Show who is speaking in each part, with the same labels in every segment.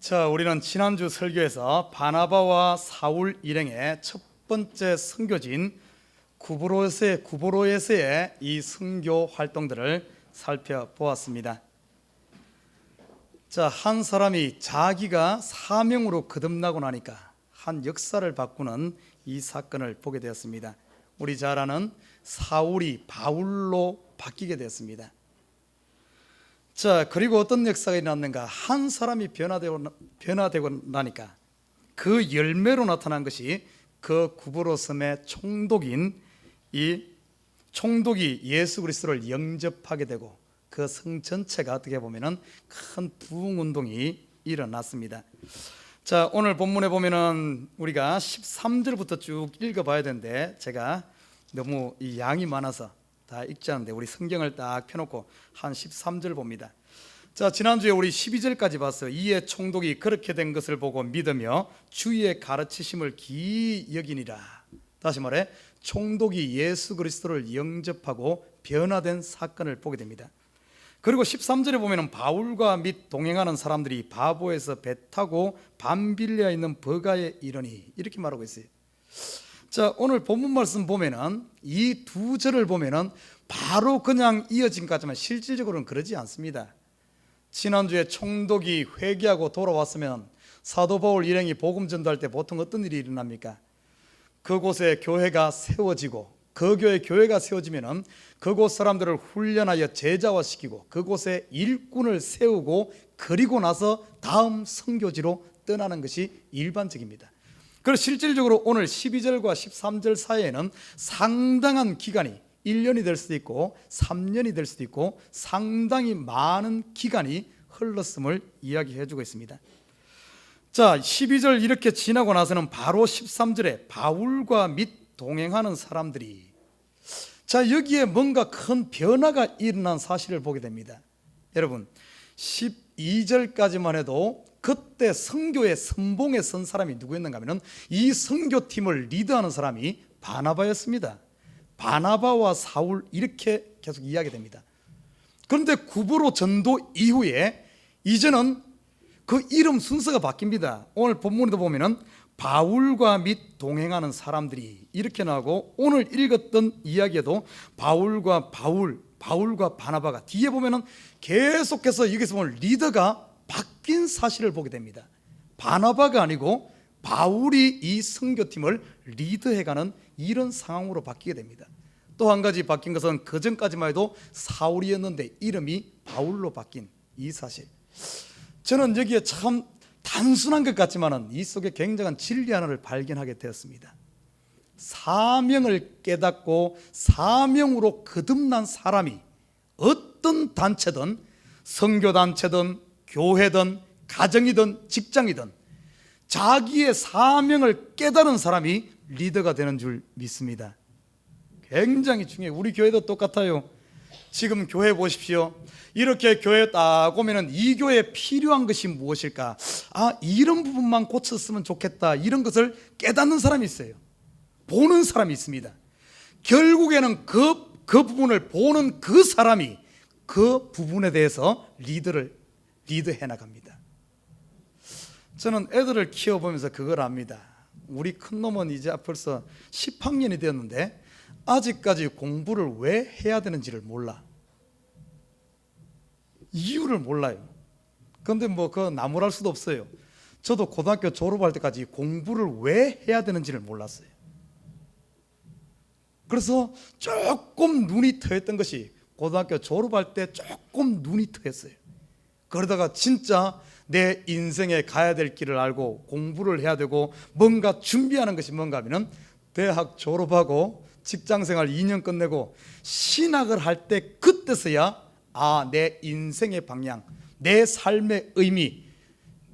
Speaker 1: 자, 우리는 지난주 설교에서 바나바와 사울 일행의 첫 번째 선교지인 구브로에서의 이 선교 활동들을 살펴보았습니다. 자, 한 사람이 자기가 사명으로 거듭나고 나니까 한 역사를 바꾸는 이 사건을 보게 되었습니다. 우리 잘 아는 사울이 바울로 바뀌게 되었습니다. 자, 그리고 어떤 역사가 일어났는가? 한 사람이 변화되고 나니까 그 열매로 나타난 것이 그 구브로 섬의 총독인 이 총독이 예수 그리스도를 영접하게 되고 그 성 전체가 어떻게 보면은 큰 부흥 운동이 일어났습니다. 자, 오늘 본문에 보면은 우리가 13절부터 쭉 읽어봐야 되는데 제가 너무 이 양이 많아서 다 읽지 않는데 우리 성경을 딱 펴놓고 한 13절 봅니다. 자, 지난주에 우리 12절까지 봤어요. 이에 총독이 그렇게 된 것을 보고 믿으며 주의 가르치심을 기이 여기니라. 다시 말해 총독이 예수 그리스도를 영접하고 변화된 사건을 보게 됩니다. 그리고 13절에 보면 바울과 및 동행하는 사람들이 바보에서 배 타고 밤빌리아 있는 버가에 이르니 이렇게 말하고 있어요. 자, 오늘 본문 말씀 보면은 이 두 절을 보면은 바로 그냥 이어진 것 같지만 실질적으로는 그러지 않습니다. 지난주에 총독이 회개하고 돌아왔으면 사도 바울 일행이 복음 전도할 때 보통 어떤 일이 일어납니까? 그곳에 교회가 세워지고 그 교회가 세워지면은 그곳 사람들을 훈련하여 제자화시키고 그곳에 일꾼을 세우고 그리고 나서 다음 선교지로 떠나는 것이 일반적입니다. 그래서 실질적으로 오늘 12절과 13절 사이에는 상당한 기간이 1년이 될 수도 있고 3년이 될 수도 있고 상당히 많은 기간이 흘렀음을 이야기해 주고 있습니다. 자, 12절 이렇게 지나고 나서는 바로 13절에 바울과 및 동행하는 사람들이, 자, 여기에 뭔가 큰 변화가 일어난 사실을 보게 됩니다. 여러분 12절까지만 해도 그때 선교의 선봉에 선 사람이 누구였는가 하면 이 선교팀을 리드하는 사람이 바나바였습니다. 바나바와 사울 이렇게 계속 이야기됩니다. 그런데 구브로 전도 이후에 이제는 그 이름 순서가 바뀝니다. 오늘 본문에도 보면은 바울과 및 동행하는 사람들이 이렇게 나오고 오늘 읽었던 이야기에도 바울과 바나바가 뒤에 보면은 계속해서 여기서 보면 리더가 바뀐 사실을 보게 됩니다. 바나바가 아니고 바울이 이 선교팀을 리드해가는 이런 상황으로 바뀌게 됩니다. 또 한 가지 바뀐 것은 그 전까지만 해도 사울이었는데 이름이 바울로 바뀐 이 사실. 저는 여기에 참 단순한 것 같지만은 이 속에 굉장한 진리 하나를 발견하게 되었습니다. 사명을 깨닫고 사명으로 거듭난 사람이 어떤 단체든 선교단체든 교회든 가정이든 직장이든 자기의 사명을 깨달은 사람이 리더가 되는 줄 믿습니다. 굉장히 중요해요. 우리 교회도 똑같아요. 지금 교회 보십시오. 이렇게 교회 딱 오면은 이 교회에 필요한 것이 무엇일까? 이런 부분만 고쳤으면 좋겠다. 이런 것을 깨닫는 사람이 있어요. 보는 사람이 있습니다. 결국에는 그 부분을 보는 그 사람이 그 부분에 대해서 리드해 나갑니다. 저는 애들을 키워보면서 그걸 압니다. 우리 큰 놈은 이제 벌써 10학년이 되었는데 아직까지 공부를 왜 해야 되는지를 몰라. 이유를 몰라요. 그런데 그 나무랄 수도 없어요. 저도 고등학교 졸업할 때까지 공부를 왜 해야 되는지를 몰랐어요. 그래서 조금 눈이 트였던 것이 고등학교 졸업할 때 조금 눈이 트였어요. 그러다가 진짜 내 인생에 가야 될 길을 알고 공부를 해야 되고 뭔가 준비하는 것이 뭔가 하면 대학 졸업하고 직장생활 2년 끝내고 신학을 할 때 그때서야 내 인생의 방향, 내 삶의 의미,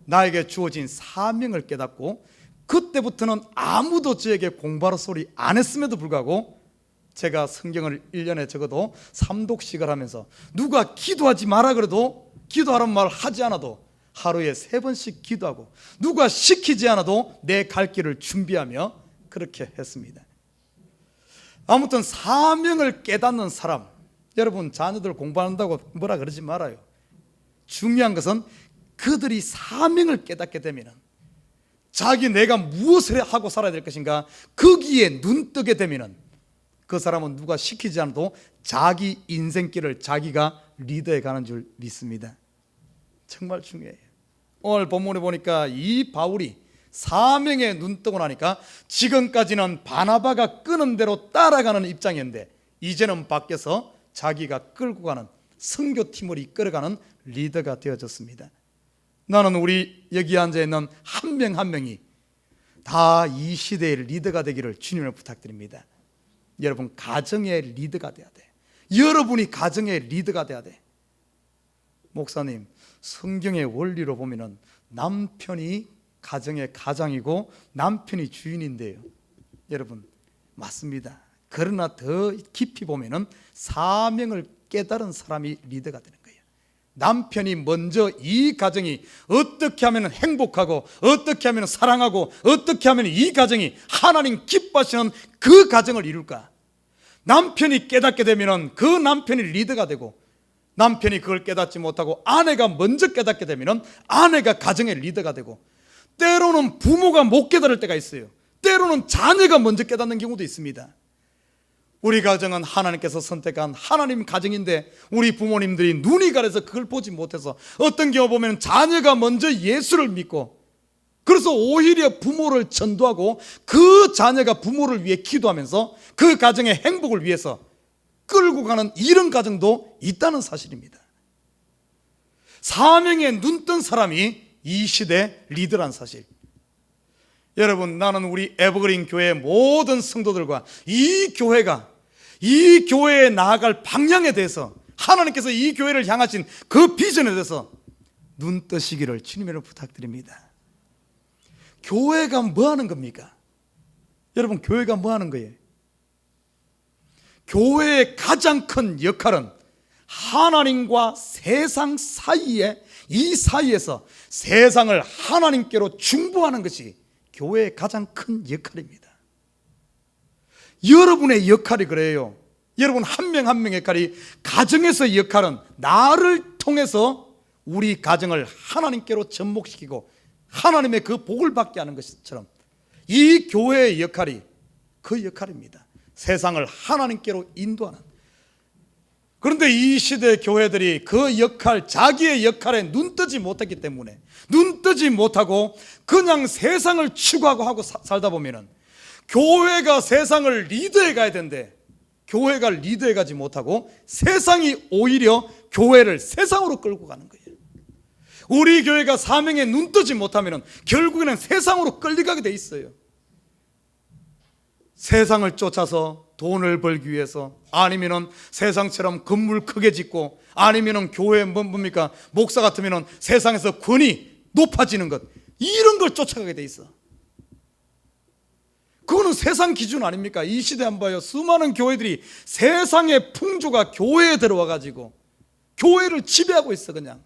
Speaker 1: 나에게 주어진 사명을 깨닫고 그때부터는 아무도 저에게 공부하라 소리 안 했음에도 불구하고 제가 성경을 1년에 적어도 3독씩을 하면서 누가 기도하지 마라 그래도 기도하라는 말 하지 않아도 하루에 3번씩 기도하고 누가 시키지 않아도 내 갈 길을 준비하며 그렇게 했습니다. 아무튼 사명을 깨닫는 사람, 여러분 자녀들 공부한다고 뭐라 그러지 말아요. 중요한 것은 그들이 사명을 깨닫게 되면 자기 내가 무엇을 하고 살아야 될 것인가 거기에 눈뜨게 되면 그 사람은 누가 시키지 않아도 자기 인생길을 자기가 리더해 가는 줄 믿습니다. 정말 중요해요. 오늘 본문에 보니까 이 바울이 사명에 눈뜨고 나니까 지금까지는 바나바가 끄는 대로 따라가는 입장이었는데 이제는 바뀌어서 자기가 끌고 가는 선교팀을 이끌어가는 리더가 되어졌습니다. 나는 우리 여기 앉아있는 한 명 한 명이 다 이 시대의 리더가 되기를 주님을 부탁드립니다. 여러분 가정의 리더가 돼야 돼. 여러분이 가정의 리더가 돼야 돼. 목사님, 성경의 원리로 보면은 남편이 가정의 가장이고 남편이 주인인데요. 여러분 맞습니다. 그러나 더 깊이 보면은 사명을 깨달은 사람이 리더가 되는 거예요. 남편이 먼저 이 가정이 어떻게 하면 행복하고 어떻게 하면 사랑하고 어떻게 하면 이 가정이 하나님 기뻐하시는 그 가정을 이룰까? 남편이 깨닫게 되면 그 남편이 리더가 되고, 남편이 그걸 깨닫지 못하고 아내가 먼저 깨닫게 되면 아내가 가정의 리더가 되고, 때로는 부모가 못 깨달을 때가 있어요. 때로는 자녀가 먼저 깨닫는 경우도 있습니다. 우리 가정은 하나님께서 선택한 하나님 가정인데 우리 부모님들이 눈이 가려서 그걸 보지 못해서 어떤 경우 보면 자녀가 먼저 예수를 믿고, 그래서 오히려 부모를 전도하고 그 자녀가 부모를 위해 기도하면서 그 가정의 행복을 위해서 끌고 가는 이런 가정도 있다는 사실입니다. 사명에 눈뜬 사람이 이 시대 리더란 사실. 여러분, 나는 우리 에버그린 교회 모든 성도들과 이 교회에 나아갈 방향에 대해서, 하나님께서 이 교회를 향하신 그 비전에 대해서 눈 뜨시기를 주님으로 부탁드립니다. 교회가 뭐 하는 겁니까? 여러분, 교회가 뭐 하는 거예요? 교회의 가장 큰 역할은 하나님과 세상 사이에, 이 사이에서 세상을 하나님께로 중보하는 것이 교회의 가장 큰 역할입니다. 여러분의 역할이 그래요. 여러분 한 명 한 명의 역할이, 가정에서의 역할은 나를 통해서 우리 가정을 하나님께로 접목시키고 하나님의 그 복을 받게 하는 것처럼 이 교회의 역할이 그 역할입니다. 세상을 하나님께로 인도하는. 그런데 이 시대 교회들이 그 역할, 자기의 역할에 눈뜨지 못했기 때문에, 눈뜨지 못하고 그냥 세상을 추구하고 하고 살다 보면은 교회가 세상을 리드해 가야 되는데 교회가 리드해 가지 못하고 세상이 오히려 교회를 세상으로 끌고 가는 거예요. 우리 교회가 사명에 눈뜨지 못하면 결국에는 세상으로 끌려가게 돼 있어요. 세상을 쫓아서 돈을 벌기 위해서, 아니면은 세상처럼 건물 크게 짓고, 아니면은 교회 뭡니까? 목사 같으면은 세상에서 권위 높아지는 것, 이런 걸 쫓아가게 돼 있어. 그거는 세상 기준 아닙니까? 이 시대 한번 봐요. 수많은 교회들이 세상의 풍조가 교회에 들어와 가지고 교회를 지배하고 있어. 그냥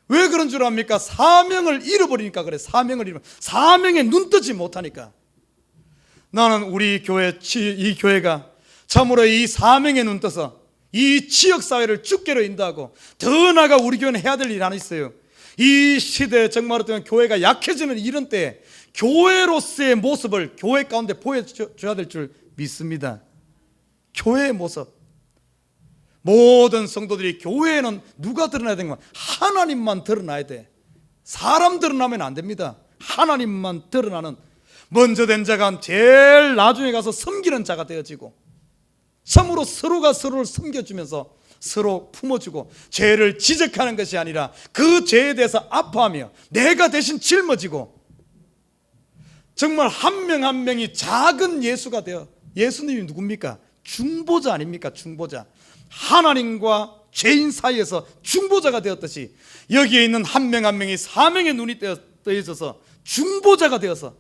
Speaker 1: 왜 그런 줄 압니까? 사명을 잃어버리니까 그래. 사명에 눈뜨지 못하니까. 나는 우리 교회, 이 교회가 참으로 이 사명에 눈떠서 이 지역사회를 주께로 인도하고, 더 나아가 우리 교회는 해야 될 일이 하나 있어요. 이 시대에 정말 어떤 교회가 약해지는 이런 때에 교회로서의 모습을 교회 가운데 보여줘야 될 줄 믿습니다. 교회의 모습. 모든 성도들이 교회에는 누가 드러나야 되는 거야? 하나님만 드러나야 돼. 사람 드러나면 안 됩니다. 하나님만 드러나는, 먼저 된 자가 제일 나중에 가서 섬기는 자가 되어지고, 참으로 서로가 서로를 섬겨주면서 서로 품어주고, 죄를 지적하는 것이 아니라 그 죄에 대해서 아파하며 내가 대신 짊어지고, 정말 한 명 한 명이 작은 예수가 되어, 예수님이 누굽니까? 중보자 아닙니까? 중보자. 하나님과 죄인 사이에서 중보자가 되었듯이 여기에 있는 한 명 한 명이 사명의 눈이 떠있어서 중보자가 되어서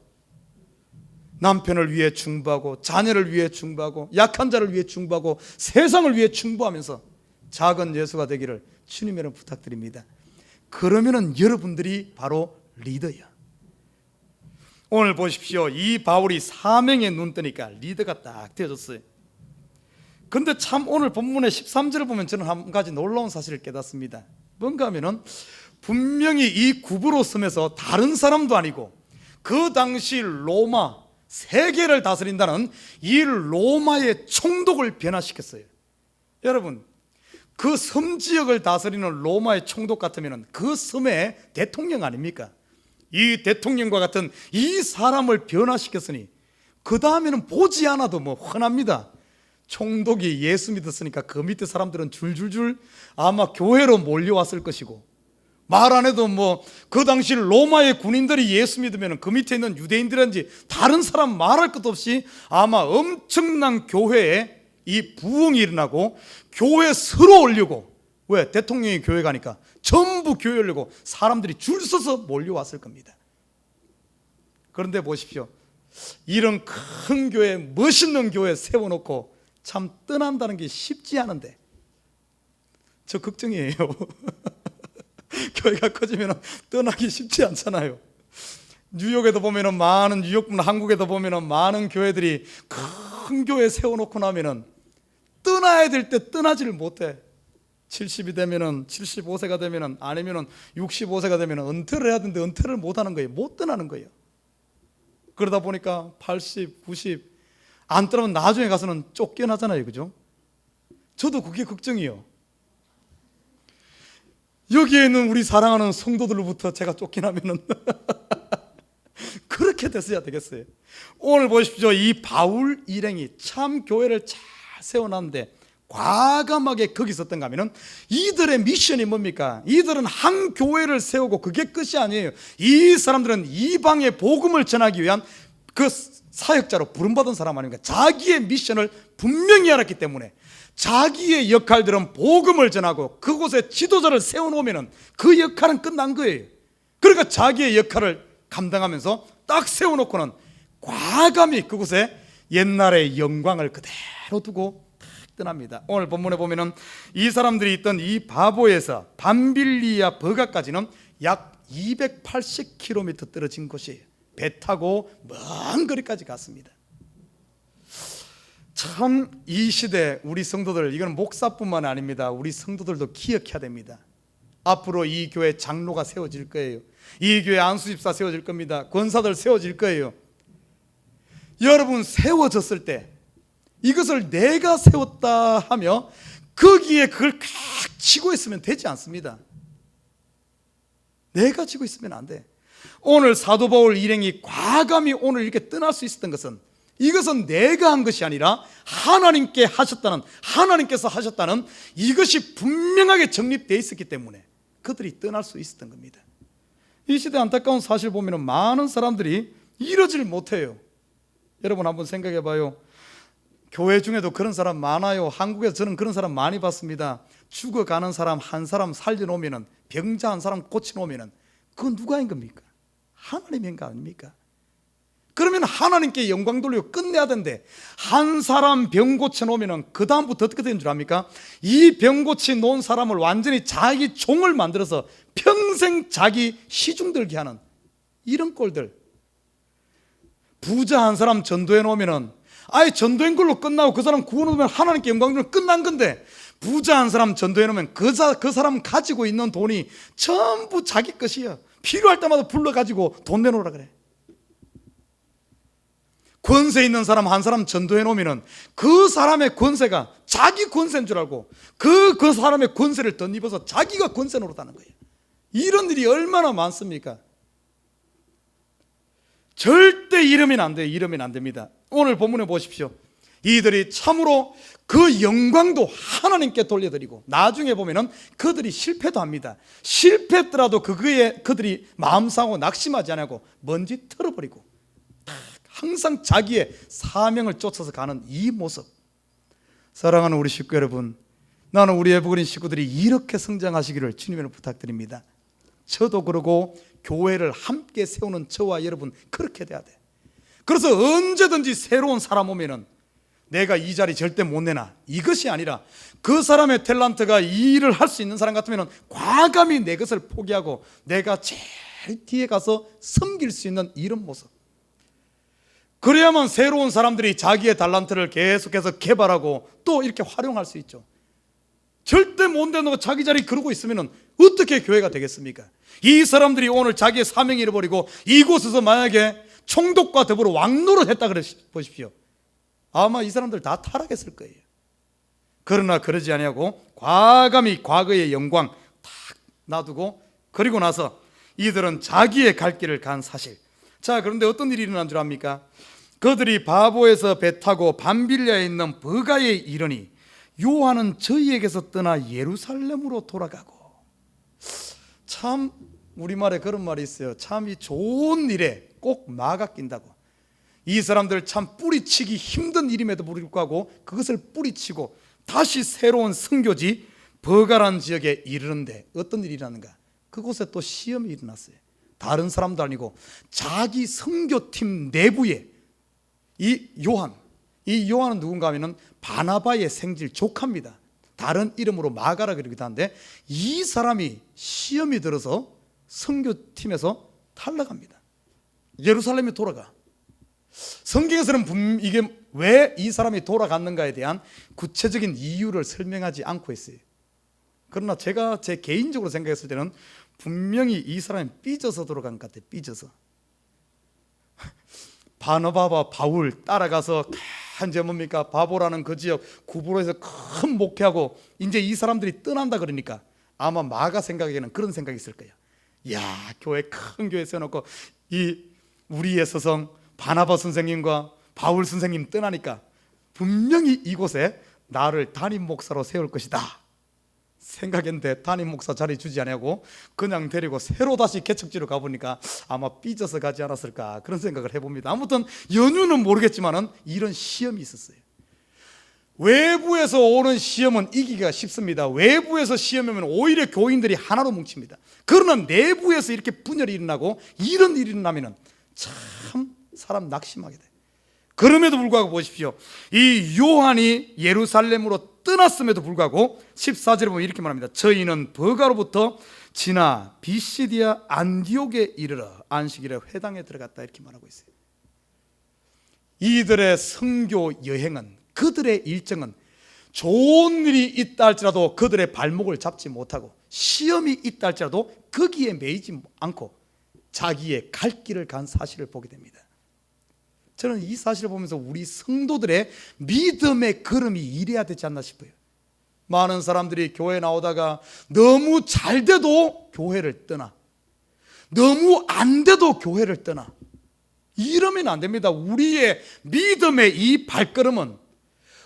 Speaker 1: 남편을 위해 중보하고, 자녀를 위해 중보하고, 약한 자를 위해 중보하고, 세상을 위해 중보하면서 작은 예수가 되기를 주님의 이름으로 부탁드립니다. 그러면은 여러분들이 바로 리더야. 오늘 보십시오. 이 바울이 사명에 눈 뜨니까 리더가 딱 되어졌어요. 그런데 참 오늘 본문의 13절을 보면 저는 한 가지 놀라운 사실을 깨닫습니다. 뭔가 하면은 분명히 이 구브로 섬에서 다른 사람도 아니고 그 당시 로마 세계를 다스린다는 이 로마의 총독을 변화시켰어요. 여러분, 그 섬 지역을 다스리는 로마의 총독 같으면 그 섬의 대통령 아닙니까? 이 대통령과 같은 이 사람을 변화시켰으니 그 다음에는 보지 않아도 뭐 흔합니다. 총독이 예수 믿었으니까 그 밑에 사람들은 줄줄줄 아마 교회로 몰려왔을 것이고, 말 안 해도 뭐 그 당시 로마의 군인들이 예수 믿으면 그 밑에 있는 유대인들인지 다른 사람 말할 것도 없이 아마 엄청난 교회에 이 부흥이 일어나고 교회 서로 올리고, 왜? 대통령이 교회 가니까 전부 교회 올리고 사람들이 줄 서서 몰려왔을 겁니다. 그런데 보십시오, 이런 큰 교회, 멋있는 교회 세워놓고 참 떠난다는 게 쉽지 않은데 저 걱정이에요. 교회가 커지면 떠나기 쉽지 않잖아요. 뉴욕에도 보면은 많은, 뉴욕뿐 한국에도 보면은 많은 교회들이 큰 교회 세워놓고 나면은 떠나야 될 때 떠나지를 못해. 70이 되면은, 75세가 되면은, 아니면은 65세가 되면은 은퇴를 해야 되는데 은퇴를 못 하는 거예요. 못 떠나는 거예요. 그러다 보니까 80, 90 안 떠나면 나중에 가서는 쫓겨나잖아요. 그죠? 저도 그게 걱정이에요. 여기에 있는 우리 사랑하는 성도들로부터 제가 쫓겨나면은 그렇게 됐어야 되겠어요. 오늘 보십시오, 이 바울 일행이 참 교회를 잘 세워놨는데 과감하게 거기 있었던가 하면은 이들의 미션이 뭡니까? 이들은 한 교회를 세우고 그게 끝이 아니에요. 이 사람들은 이방의 복음을 전하기 위한 그 사역자로 부름받은 사람 아닙니까? 자기의 미션을 분명히 알았기 때문에 자기의 역할들은 복음을 전하고 그곳에 지도자를 세워놓으면 그 역할은 끝난 거예요. 그러니까 자기의 역할을 감당하면서 딱 세워놓고는 과감히 그곳에 옛날의 영광을 그대로 두고 떠납니다. 오늘 본문에 보면은 이 사람들이 있던 이 바보에서 밤빌리아 버가까지는 약 280km 떨어진 곳이에요. 배 타고 먼 거리까지 갔습니다. 참 이 시대 우리 성도들, 이건 목사뿐만 아닙니다. 우리 성도들도 기억해야 됩니다. 앞으로 이 교회 장로가 세워질 거예요. 이 교회 안수집사 세워질 겁니다. 권사들 세워질 거예요. 여러분, 세워졌을 때 이것을 내가 세웠다 하며 거기에 그걸 칵 치고 있으면 되지 않습니다. 내가 치고 있으면 안 돼. 오늘 사도 바울 일행이 과감히 오늘 이렇게 떠날 수 있었던 것은, 이것은 내가 한 것이 아니라 하나님께 하셨다는, 하나님께서 하셨다는 이것이 분명하게 정립되어 있었기 때문에 그들이 떠날 수 있었던 겁니다. 이 시대 안타까운 사실 보면 많은 사람들이 이러질 못해요. 여러분 한번 생각해 봐요. 교회 중에도 그런 사람 많아요. 한국에서 저는 그런 사람 많이 봤습니다. 죽어가는 사람 한 사람 살려놓으면, 병자 한 사람 고쳐놓으면 그건 누가 한 겁니까? 하나님의 한 거 아닙니까? 그러면 하나님께 영광 돌리고 끝내야 되는데, 한 사람 병 고쳐놓으면 그 다음부터 어떻게 되는 줄 압니까? 이 병 고쳐 놓은 사람을 완전히 자기 종을 만들어서 평생 자기 시중들게 하는 이런 꼴들. 부자 한 사람 전도해 놓으면 아예 전도인 걸로 끝나고 그 사람 구원하면 하나님께 영광 돌리면 끝난 건데, 부자 한 사람 전도해 놓으면 그 사람 가지고 있는 돈이 전부 자기 것이야. 필요할 때마다 불러가지고 돈 내놓으라 그래. 권세 있는 사람 한 사람 전도해 놓으면 그 사람의 권세가 자기 권세인 줄 알고 그 사람의 권세를 덧입어서 자기가 권세 노릇하는 거예요. 이런 일이 얼마나 많습니까? 절대 이러면 안 돼요. 이러면 안 됩니다. 오늘 본문에 보십시오. 이들이 참으로 그 영광도 하나님께 돌려드리고, 나중에 보면은 그들이 실패도 합니다. 실패했더라도 그들이 마음 상하고 낙심하지 않고 먼지 털어버리고 항상 자기의 사명을 쫓아서 가는 이 모습. 사랑하는 우리 식구 여러분, 나는 우리 에버그린 식구들이 이렇게 성장하시기를 주님으로 부탁드립니다. 저도 그러고 교회를 함께 세우는 저와 여러분 그렇게 돼야 돼. 그래서 언제든지 새로운 사람 오면은 내가 이 자리 절대 못 내나, 이것이 아니라 그 사람의 탤런트가 이 일을 할 수 있는 사람 같으면 과감히 내 것을 포기하고 내가 제일 뒤에 가서 섬길 수 있는 이런 모습. 그래야만 새로운 사람들이 자기의 탤런트를 계속해서 개발하고 또 이렇게 활용할 수 있죠. 절대 못 내놓고 자기 자리 그러고 있으면 어떻게 교회가 되겠습니까? 이 사람들이 오늘 자기의 사명을 잃어버리고 이곳에서 만약에 총독과 더불어 왕노릇 했다 그래 보십시오. 아마 이 사람들 다 타락했을 거예요. 그러나 그러지 아니하고 과감히 과거의 영광 탁 놔두고, 그리고 나서 이들은 자기의 갈 길을 간 사실. 자, 그런데 어떤 일이 일어난 줄 압니까? 그들이 바보에서 배 타고 밤빌리아에 있는 버가에 이르니 요한은 저희에게서 떠나 예루살렘으로 돌아가고. 참 우리말에 그런 말이 있어요. 참 이 좋은 일에 꼭 마가 낀다고. 이 사람들 참 뿌리치기 힘든 일임에도 불구하고 그것을 뿌리치고 다시 새로운 선교지 버가란 지역에 이르는데 어떤 일이 일어나는가? 그곳에 또 시험이 일어났어요. 다른 사람도 아니고 자기 선교팀 내부에 이 요한은 누군가 하면은 바나바의 생질 조카입니다. 다른 이름으로 마가라 그러기도 한데, 이 사람이 시험이 들어서 선교팀에서 탈락합니다. 예루살렘에 돌아가. 성경에서는 이게 왜 이 사람이 돌아갔는가에 대한 구체적인 이유를 설명하지 않고 있어요. 그러나 제가 제 개인적으로 생각했을 때는 분명히 이 사람이 삐져서 돌아간 것 같아요. 삐져서. 바나바와 바울 따라가서 이제 뭡니까? 바보라는 그 지역 구브로에서 큰 목회하고 이제 이 사람들이 떠난다 그러니까 아마 마가 생각에는 그런 생각이 있을 거예요. 야, 교회 큰 교회 세워놓고 이 우리의 스승 바나바 선생님과 바울 선생님 떠나니까 분명히 이곳에 나를 담임 목사로 세울 것이다 생각했는데, 담임 목사 자리 주지 않냐고 그냥 데리고 새로 다시 개척지로 가보니까 아마 삐져서 가지 않았을까 그런 생각을 해봅니다. 아무튼 연유는 모르겠지만은 이런 시험이 있었어요. 외부에서 오는 시험은 이기기가 쉽습니다. 외부에서 시험이 오면 오히려 교인들이 하나로 뭉칩니다. 그러나 내부에서 이렇게 분열이 일어나고 이런 일이 일어나면 참 사람 낙심하게 돼요. 그럼에도 불구하고 보십시오. 이 요한이 예루살렘으로 떠났음에도 불구하고 14절에 보면 이렇게 말합니다. 저희는 버가로부터 지나 비시디아 안디옥에 이르러 안식일에 회당에 들어갔다 이렇게 말하고 있어요. 이들의 선교 여행은, 그들의 일정은 좋은 일이 있다 할지라도 그들의 발목을 잡지 못하고 시험이 있다 할지라도 거기에 매이지 않고 자기의 갈 길을 간 사실을 보게 됩니다. 저는 이 사실을 보면서 우리 성도들의 믿음의 걸음이 이래야 되지 않나 싶어요. 많은 사람들이 교회 나오다가 너무 잘 돼도 교회를 떠나, 너무 안 돼도 교회를 떠나, 이러면 안 됩니다. 우리의 믿음의 이 발걸음은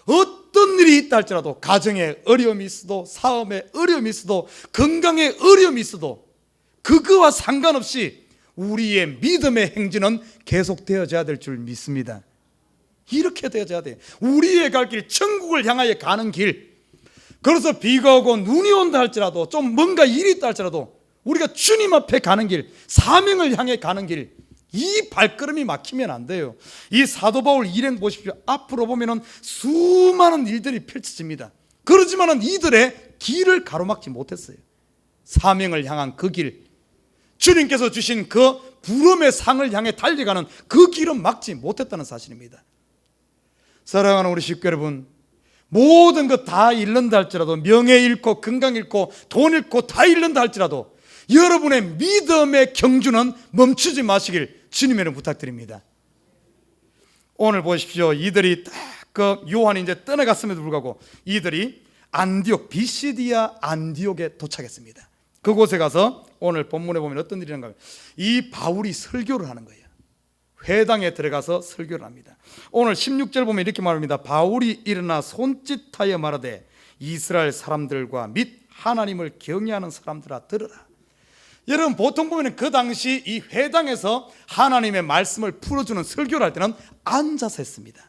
Speaker 1: 어떤 일이 있다 할지라도, 가정에 어려움이 있어도, 사업에 어려움이 있어도, 건강에 어려움이 있어도 그거와 상관없이 우리의 믿음의 행진은 계속되어져야 될 줄 믿습니다. 이렇게 되어져야 돼요. 우리의 갈 길, 천국을 향하여 가는 길. 그래서 비가 오고 눈이 온다 할지라도, 좀 뭔가 일이 있다 할지라도 우리가 주님 앞에 가는 길, 사명을 향해 가는 길, 이 발걸음이 막히면 안 돼요. 이 사도 바울 일행 보십시오. 앞으로 보면은 수많은 일들이 펼쳐집니다. 그러지만은 이들의 길을 가로막지 못했어요. 사명을 향한 그 길, 주님께서 주신 그 부름의 상을 향해 달려가는 그 길은 막지 못했다는 사실입니다. 사랑하는 우리 식구 여러분, 모든 것 다 잃는다 할지라도, 명예 잃고 건강 잃고 돈 잃고 다 잃는다 할지라도 여러분의 믿음의 경주는 멈추지 마시길 주님의 부탁드립니다. 오늘 보십시오. 이들이 딱 그 요한이 이제 떠나갔음에도 불구하고 이들이 안디옥, 비시디아 안디옥에 도착했습니다. 그곳에 가서 오늘 본문에 보면 어떤 일이 있는가 하면 이 바울이 설교를 하는 거예요. 회당에 들어가서 설교를 합니다. 오늘 16절 보면 이렇게 말합니다. 바울이 일어나 손짓하여 말하되 이스라엘 사람들과 및 하나님을 경외하는 사람들아 들으라. 여러분, 보통 보면 그 당시 이 회당에서 하나님의 말씀을 풀어주는 설교를 할 때는 앉아서 했습니다.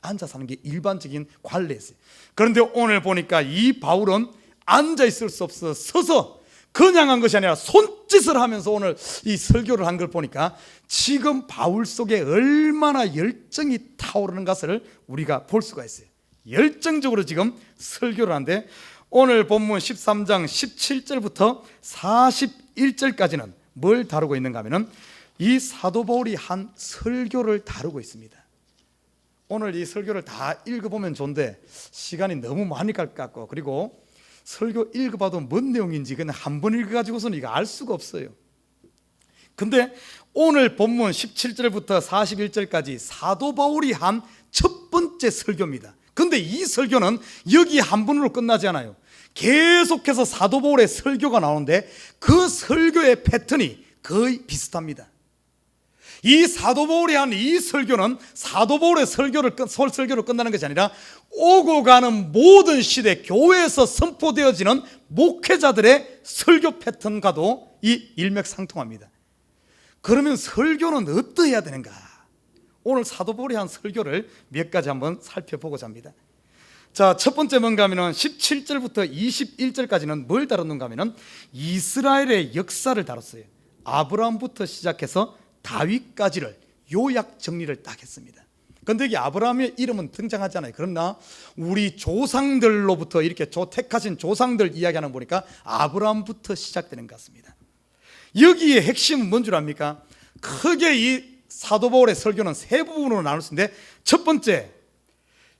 Speaker 1: 앉아서 하는 게 일반적인 관례였어요. 그런데 오늘 보니까 이 바울은 앉아 있을 수 없어 서서 그냥 한 것이 아니라 손짓을 하면서 오늘 이 설교를 한 걸 보니까 지금 바울 속에 얼마나 열정이 타오르는 것을 우리가 볼 수가 있어요. 열정적으로 지금 설교를 하는데, 오늘 본문 13장 17절부터 41절까지는 뭘 다루고 있는가 하면은 이 사도 바울이 한 설교를 다루고 있습니다. 오늘 이 설교를 다 읽어보면 좋은데 시간이 너무 많이 갈 것 같고, 그리고 설교 읽어봐도 뭔 내용인지 그냥 한 번 읽어가지고서는 이거 알 수가 없어요. 근데 오늘 본문 17절부터 41절까지 사도 바울이 한 첫 번째 설교입니다. 근데 이 설교는 여기 한 번으로 끝나지 않아요. 계속해서 사도 바울의 설교가 나오는데 그 설교의 패턴이 거의 비슷합니다. 이 사도 바울이 한 이 설교는 사도 바울의 설교로 끝나는 것이 아니라 오고 가는 모든 시대 교회에서 선포되어지는 목회자들의 설교 패턴과도 이 일맥상통합니다. 그러면 설교는 어떠해야 되는가? 오늘 사도 바울이 한 설교를 몇 가지 한번 살펴보고자 합니다. 자, 첫 번째 뭔가 하면은 17절부터 21절까지는 뭘 다뤘는가 하면은 이스라엘의 역사를 다뤘어요. 아브라함부터 시작해서 다윗까지를 요약 정리를 딱 했습니다. 그런데 여기 아브라함의 이름은 등장하지 않아요. 그러나 우리 조상들로부터 이렇게 택하신 조상들 이야기하는 거 보니까 아브라함부터 시작되는 것 같습니다. 여기에 핵심은 뭔 줄 압니까? 크게 이 사도 바울의 설교는 세 부분으로 나눌 수 있는데, 첫 번째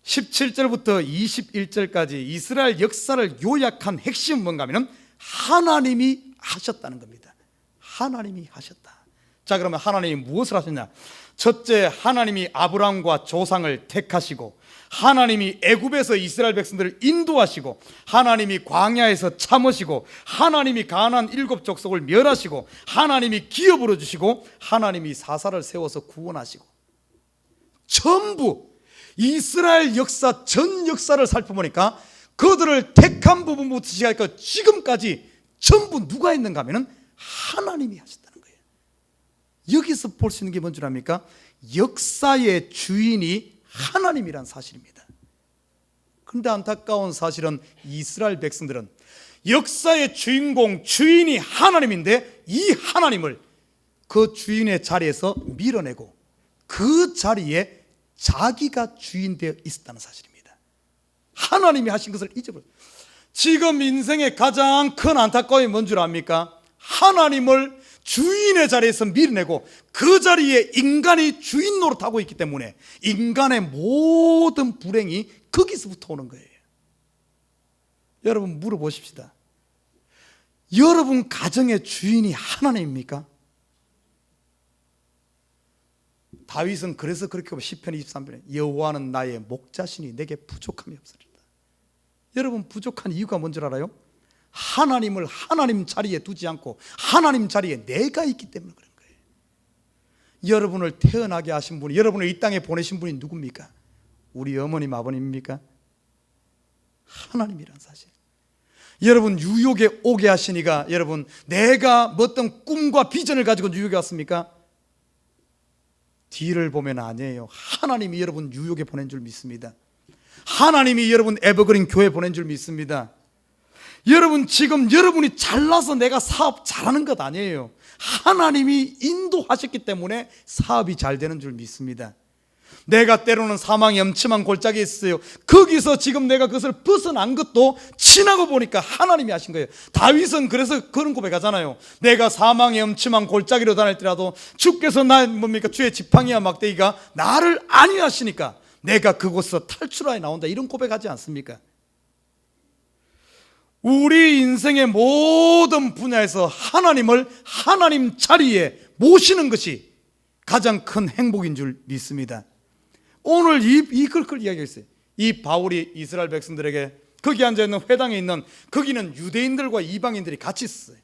Speaker 1: 17절부터 21절까지 이스라엘 역사를 요약한 핵심은 뭔가 하면 하나님이 하셨다는 겁니다. 하나님이 하셨다. 자, 그러면 하나님이 무엇을 하셨냐? 첫째, 하나님이 아브라함과 조상을 택하시고, 하나님이 애굽에서 이스라엘 백성들을 인도하시고, 하나님이 광야에서 참으시고, 하나님이 가나안 7 족속을 멸하시고, 하나님이 기업으로 주시고, 하나님이 사사를 세워서 구원하시고, 전부 이스라엘 역사 전 역사를 살펴보니까 그들을 택한 부분부터 시작해서 지금까지 전부 누가 있는가 하면 하나님이 하셨다는 거예요. 여기서 볼 수 있는 게 뭔 줄 압니까? 역사의 주인이 하나님이란 사실입니다. 그런데 안타까운 사실은 이스라엘 백성들은 역사의 주인공, 주인이 하나님인데 이 하나님을 그 주인의 자리에서 밀어내고 그 자리에 자기가 주인 되어 있었다는 사실입니다. 하나님이 하신 것을 잊어버렸어요. 지금 인생의 가장 큰 안타까움이 뭔 줄 압니까? 하나님을 주인의 자리에서 밀어내고 그 자리에 인간이 주인 노릇하고 있기 때문에 인간의 모든 불행이 거기서부터 오는 거예요. 여러분 물어보십시다. 여러분 가정의 주인이 하나님입니까? 다윗은 그래서 그렇게 시편 23편에 여호와는 나의 목자시니 내게 부족함이 없으리라. 여러분 부족한 이유가 뭔 줄 알아요? 하나님을 하나님 자리에 두지 않고 하나님 자리에 내가 있기 때문에 그런 거예요. 여러분을 태어나게 하신 분이, 여러분을 이 땅에 보내신 분이 누굽니까? 우리 어머님 아버님입니까? 하나님이란 사실. 여러분 뉴욕에 오게 하시니까 여러분 내가 어떤 꿈과 비전을 가지고 뉴욕에 왔습니까? 뒤를 보면 아니에요. 하나님이 여러분 뉴욕에 보낸 줄 믿습니다. 하나님이 여러분 에버그린 교회 보낸 줄 믿습니다. 여러분 지금 여러분이 잘나서 내가 사업 잘하는 것 아니에요. 하나님이 인도하셨기 때문에 사업이 잘 되는 줄 믿습니다. 내가 때로는 사망의 엄침한 골짜기에 있어요. 거기서 지금 내가 그것을 벗어난 것도 지나고 보니까 하나님이 하신 거예요. 다윗은 그래서 그런 고백하잖아요. 내가 사망의 엄침한 골짜기로 다닐지라도 주께서 주의 지팡이와 막대기가 나를 안위하시니까 내가 그곳에서 탈출하여 나온다, 이런 고백하지 않습니까? 우리 인생의 모든 분야에서 하나님을 하나님 자리에 모시는 것이 가장 큰 행복인 줄 믿습니다. 오늘 이걸 이야기했어요. 이 바울이 이스라엘 백성들에게 거기 앉아있는 회당에 있는, 거기는 유대인들과 이방인들이 같이 있었어요.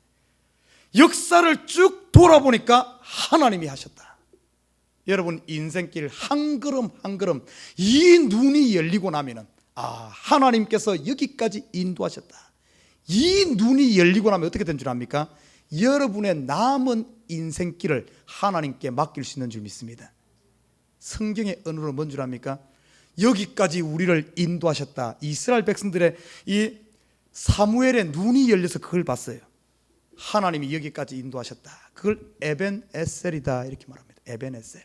Speaker 1: 역사를 쭉 돌아보니까 하나님이 하셨다. 여러분 인생길 한 걸음 한 걸음 이 눈이 열리고 나면은 하나님께서 여기까지 인도하셨다. 이 눈이 열리고 나면 어떻게 된 줄 압니까? 여러분의 남은 인생길을 하나님께 맡길 수 있는 줄 믿습니다. 성경의 언어로 뭔 줄 압니까? 여기까지 우리를 인도하셨다. 이스라엘 백성들의 이 사무엘의 눈이 열려서 그걸 봤어요. 하나님이 여기까지 인도하셨다. 그걸 에벤에셀이다 이렇게 말합니다. 에벤에셀.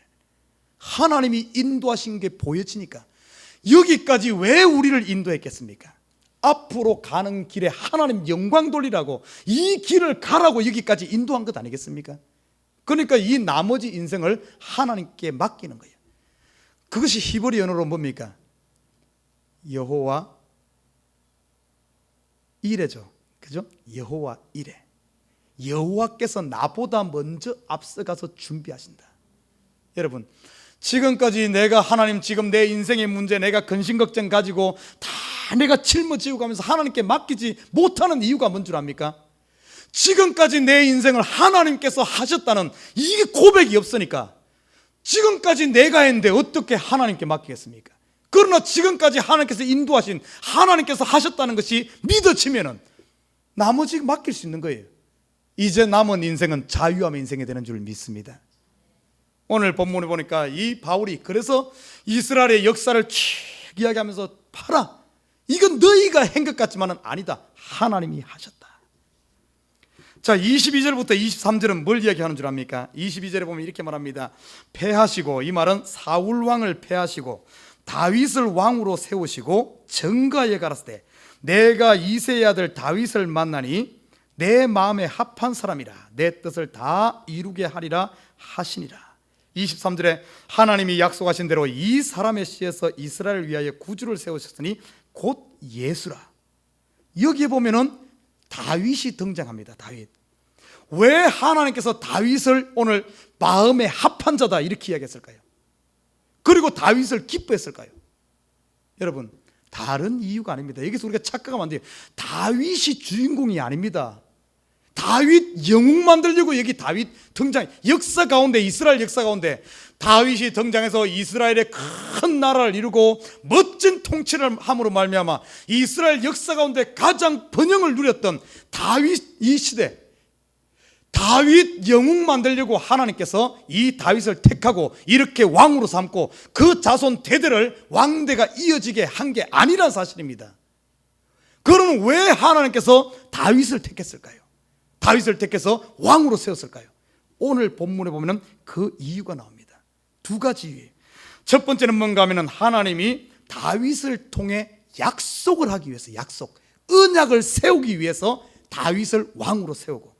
Speaker 1: 하나님이 인도하신 게 보여지니까 여기까지 왜 우리를 인도했겠습니까? 앞으로 가는 길에 하나님 영광 돌리라고 이 길을 가라고 여기까지 인도한 것 아니겠습니까? 그러니까 이 나머지 인생을 하나님께 맡기는 거예요. 그것이 히브리 언어로 뭡니까? 여호와 이레죠. 그죠? 여호와 이레. 여호와께서 나보다 먼저 앞서가서 준비하신다. 여러분, 지금까지 내가 하나님 지금 내 인생의 문제 내가 근심 걱정 가지고 다 내가 짊어지고 가면서 하나님께 맡기지 못하는 이유가 뭔 줄 압니까? 지금까지 내 인생을 하나님께서 하셨다는 이 고백이 없으니까 지금까지 내가 했는데 어떻게 하나님께 맡기겠습니까? 그러나 지금까지 하나님께서 인도하신 하나님께서 하셨다는 것이 믿어지면은 나머지 맡길 수 있는 거예요. 이제 남은 인생은 자유함의 인생이 되는 줄 믿습니다. 오늘 본문에 보니까 이 바울이 그래서 이스라엘의 역사를 쭉 이야기하면서 봐라, 이건 너희가 한 것 같지만은 아니다, 하나님이 하셨다. 자, 22절부터 23절은 뭘 이야기하는 줄 압니까? 22절에 보면 이렇게 말합니다. 패하시고, 이 말은 사울 왕을 패하시고 다윗을 왕으로 세우시고 정가에 가라사대 내가 이새의 아들 다윗을 만나니 내 마음에 합한 사람이라 내 뜻을 다 이루게 하리라 하시니라. 23절에 하나님이 약속하신 대로 이 사람의 씨에서 이스라엘을 위하여 구주를 세우셨으니 곧 예수라. 여기에 보면은 다윗이 등장합니다. 다윗. 왜 하나님께서 다윗을 오늘 마음에 합한 자다 이렇게 이야기했을까요? 그리고 다윗을 기뻐했을까요? 여러분, 다른 이유가 아닙니다. 여기서 우리가 착각하면 안 돼요. 다윗이 주인공이 아닙니다. 다윗 영웅 만들려고 여기 다윗 등장, 역사 가운데, 이스라엘 역사 가운데 다윗이 등장해서 이스라엘의 큰 나라를 이루고 멋진 통치를 함으로 말미암아 이스라엘 역사 가운데 가장 번영을 누렸던 다윗 이 시대, 다윗 영웅 만들려고 하나님께서 이 다윗을 택하고 이렇게 왕으로 삼고 그 자손 대대를 왕대가 이어지게 한 게 아니란 사실입니다. 그러면 왜 하나님께서 다윗을 택했을까요? 다윗을 택해서 왕으로 세웠을까요? 오늘 본문에 보면 그 이유가 나옵니다. 두 가지 이유예요. 첫 번째는 뭔가 하면 하나님이 다윗을 통해 약속을 하기 위해서, 언약을 세우기 위해서 다윗을 왕으로 세우고,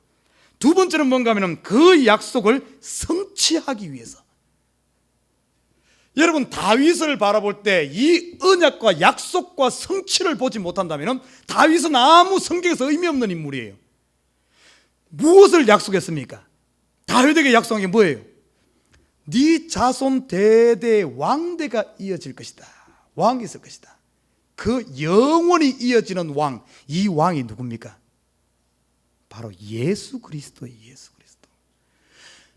Speaker 1: 두 번째는 뭔가 하면 그 약속을 성취하기 위해서. 여러분, 다윗을 바라볼 때 이 언약과 약속과 성취를 보지 못한다면 다윗은 아무 성경에서 의미 없는 인물이에요. 무엇을 약속했습니까? 다윗에게 약속한 게 뭐예요? 네 자손 대대 왕대가 이어질 것이다. 왕이 있을 것이다. 그 영원히 이어지는 왕, 이 왕이 누굽니까? 바로 예수 그리스도의 예수 그리스도.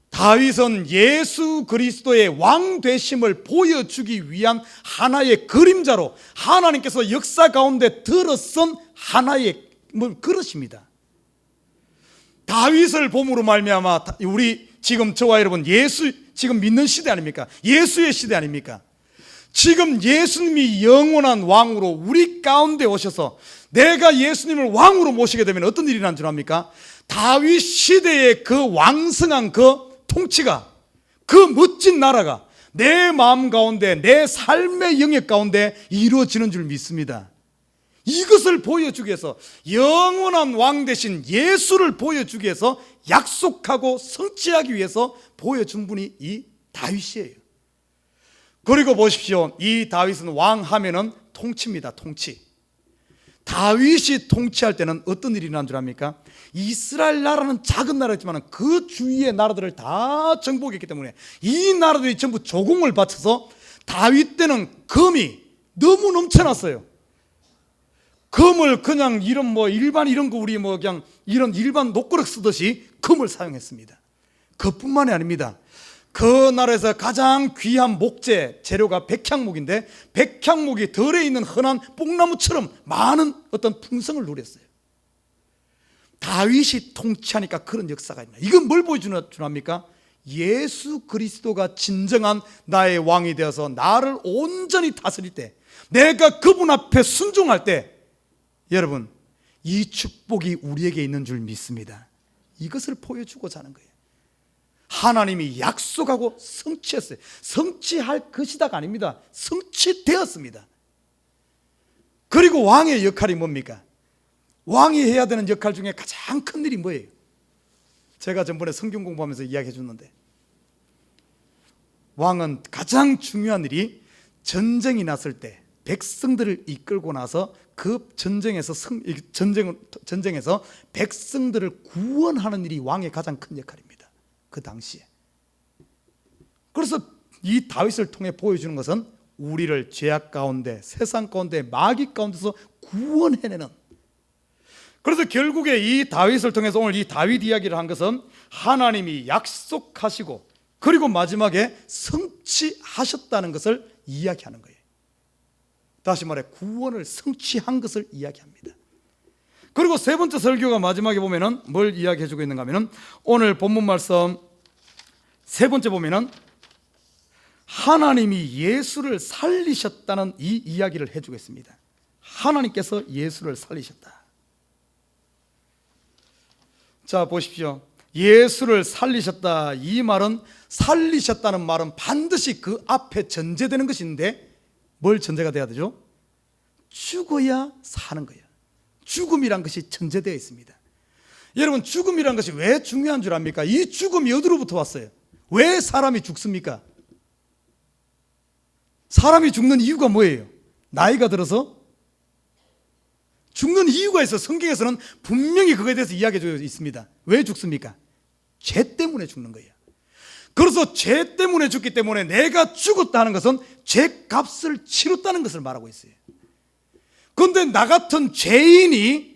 Speaker 1: 다윗은 예수 그리스도의 왕 되심을 보여주기 위한 하나의 그림자로 하나님께서 역사 가운데 들어선 하나의 그릇입니다. 다윗을 봄으로 말미암아 우리 지금 저와 여러분 예수 지금 믿는 시대 아닙니까? 예수의 시대 아닙니까? 지금 예수님이 영원한 왕으로 우리 가운데 오셔서 내가 예수님을 왕으로 모시게 되면 어떤 일이 난 줄 압니까? 다윗 시대의 그 왕성한 그 통치가, 그 멋진 나라가 내 마음 가운데, 내 삶의 영역 가운데 이루어지는 줄 믿습니다. 이것을 보여주기 위해서, 영원한 왕 대신 예수를 보여주기 위해서, 약속하고 성취하기 위해서 보여준 분이 이 다윗이에요. 그리고 보십시오. 이 다윗은 왕하면은 통치입니다. 통치. 다윗이 통치할 때는 어떤 일이 난 줄 압니까? 이스라엘 나라는 작은 나라였지만 그 주위의 나라들을 다 정복했기 때문에 이 나라들이 전부 조공을 바쳐서 다윗 때는 금이 너무 넘쳐났어요. 금을 그냥 이런 일반 이런 거 우리 그냥 이런 일반 녹그릇 쓰듯이 금을 사용했습니다. 그뿐만이 아닙니다. 그 나라에서 가장 귀한 목재 재료가 백향목인데 백향목이 덜에 있는 흔한 뽕나무처럼 많은 어떤 풍성을 누렸어요. 다윗이 통치하니까 그런 역사가 있나. 이건 뭘 보여주는 줄 압니까? 예수 그리스도가 진정한 나의 왕이 되어서 나를 온전히 다스릴 때, 내가 그분 앞에 순종할 때, 여러분 이 축복이 우리에게 있는 줄 믿습니다. 이것을 보여주고자 하는 거예요. 하나님이 약속하고 성취했어요. 성취할 것이다가 아닙니다. 성취되었습니다. 그리고 왕의 역할이 뭡니까? 왕이 해야 되는 역할 중에 가장 큰 일이 뭐예요? 제가 전번에 성경 공부하면서 이야기해 줬는데, 왕은 가장 중요한 일이 전쟁이 났을 때, 백성들을 이끌고 나서 그 전쟁에서 백성들을 구원하는 일이 왕의 가장 큰 역할입니다. 그 당시에. 그래서 이 다윗을 통해 보여주는 것은 우리를 죄악 가운데, 세상 가운데, 마귀 가운데서 구원해내는, 그래서 결국에 이 다윗을 통해서 오늘 이 다윗 이야기를 한 것은 하나님이 약속하시고 그리고 마지막에 성취하셨다는 것을 이야기하는 거예요. 다시 말해 구원을 성취한 것을 이야기합니다. 그리고 세 번째 설교가 마지막에 보면은 뭘 이야기해 주고 있는가 하면은 오늘 본문 말씀 세 번째 보면은 하나님이 예수를 살리셨다는 이 이야기를 해주겠습니다. 하나님께서 예수를 살리셨다. 자, 보십시오. 예수를 살리셨다. 이 말은, 살리셨다는 말은 반드시 그 앞에 전제되는 것인데 뭘 전제가 돼야 되죠? 죽어야 사는 거예요. 죽음이란 것이 전제되어 있습니다. 여러분, 죽음이란 것이 왜 중요한 줄 압니까? 이 죽음이 어디로부터 왔어요? 왜 사람이 죽습니까? 사람이 죽는 이유가 뭐예요? 나이가 들어서? 죽는 이유가 있어. 성경에서는 분명히 그거에 대해서 이야기해 주고 있습니다. 왜 죽습니까? 죄 때문에 죽는 거예요. 그래서 죄 때문에 죽기 때문에 내가 죽었다는 것은 죄값을 치렀다는 것을 말하고 있어요. 그런데 나 같은 죄인이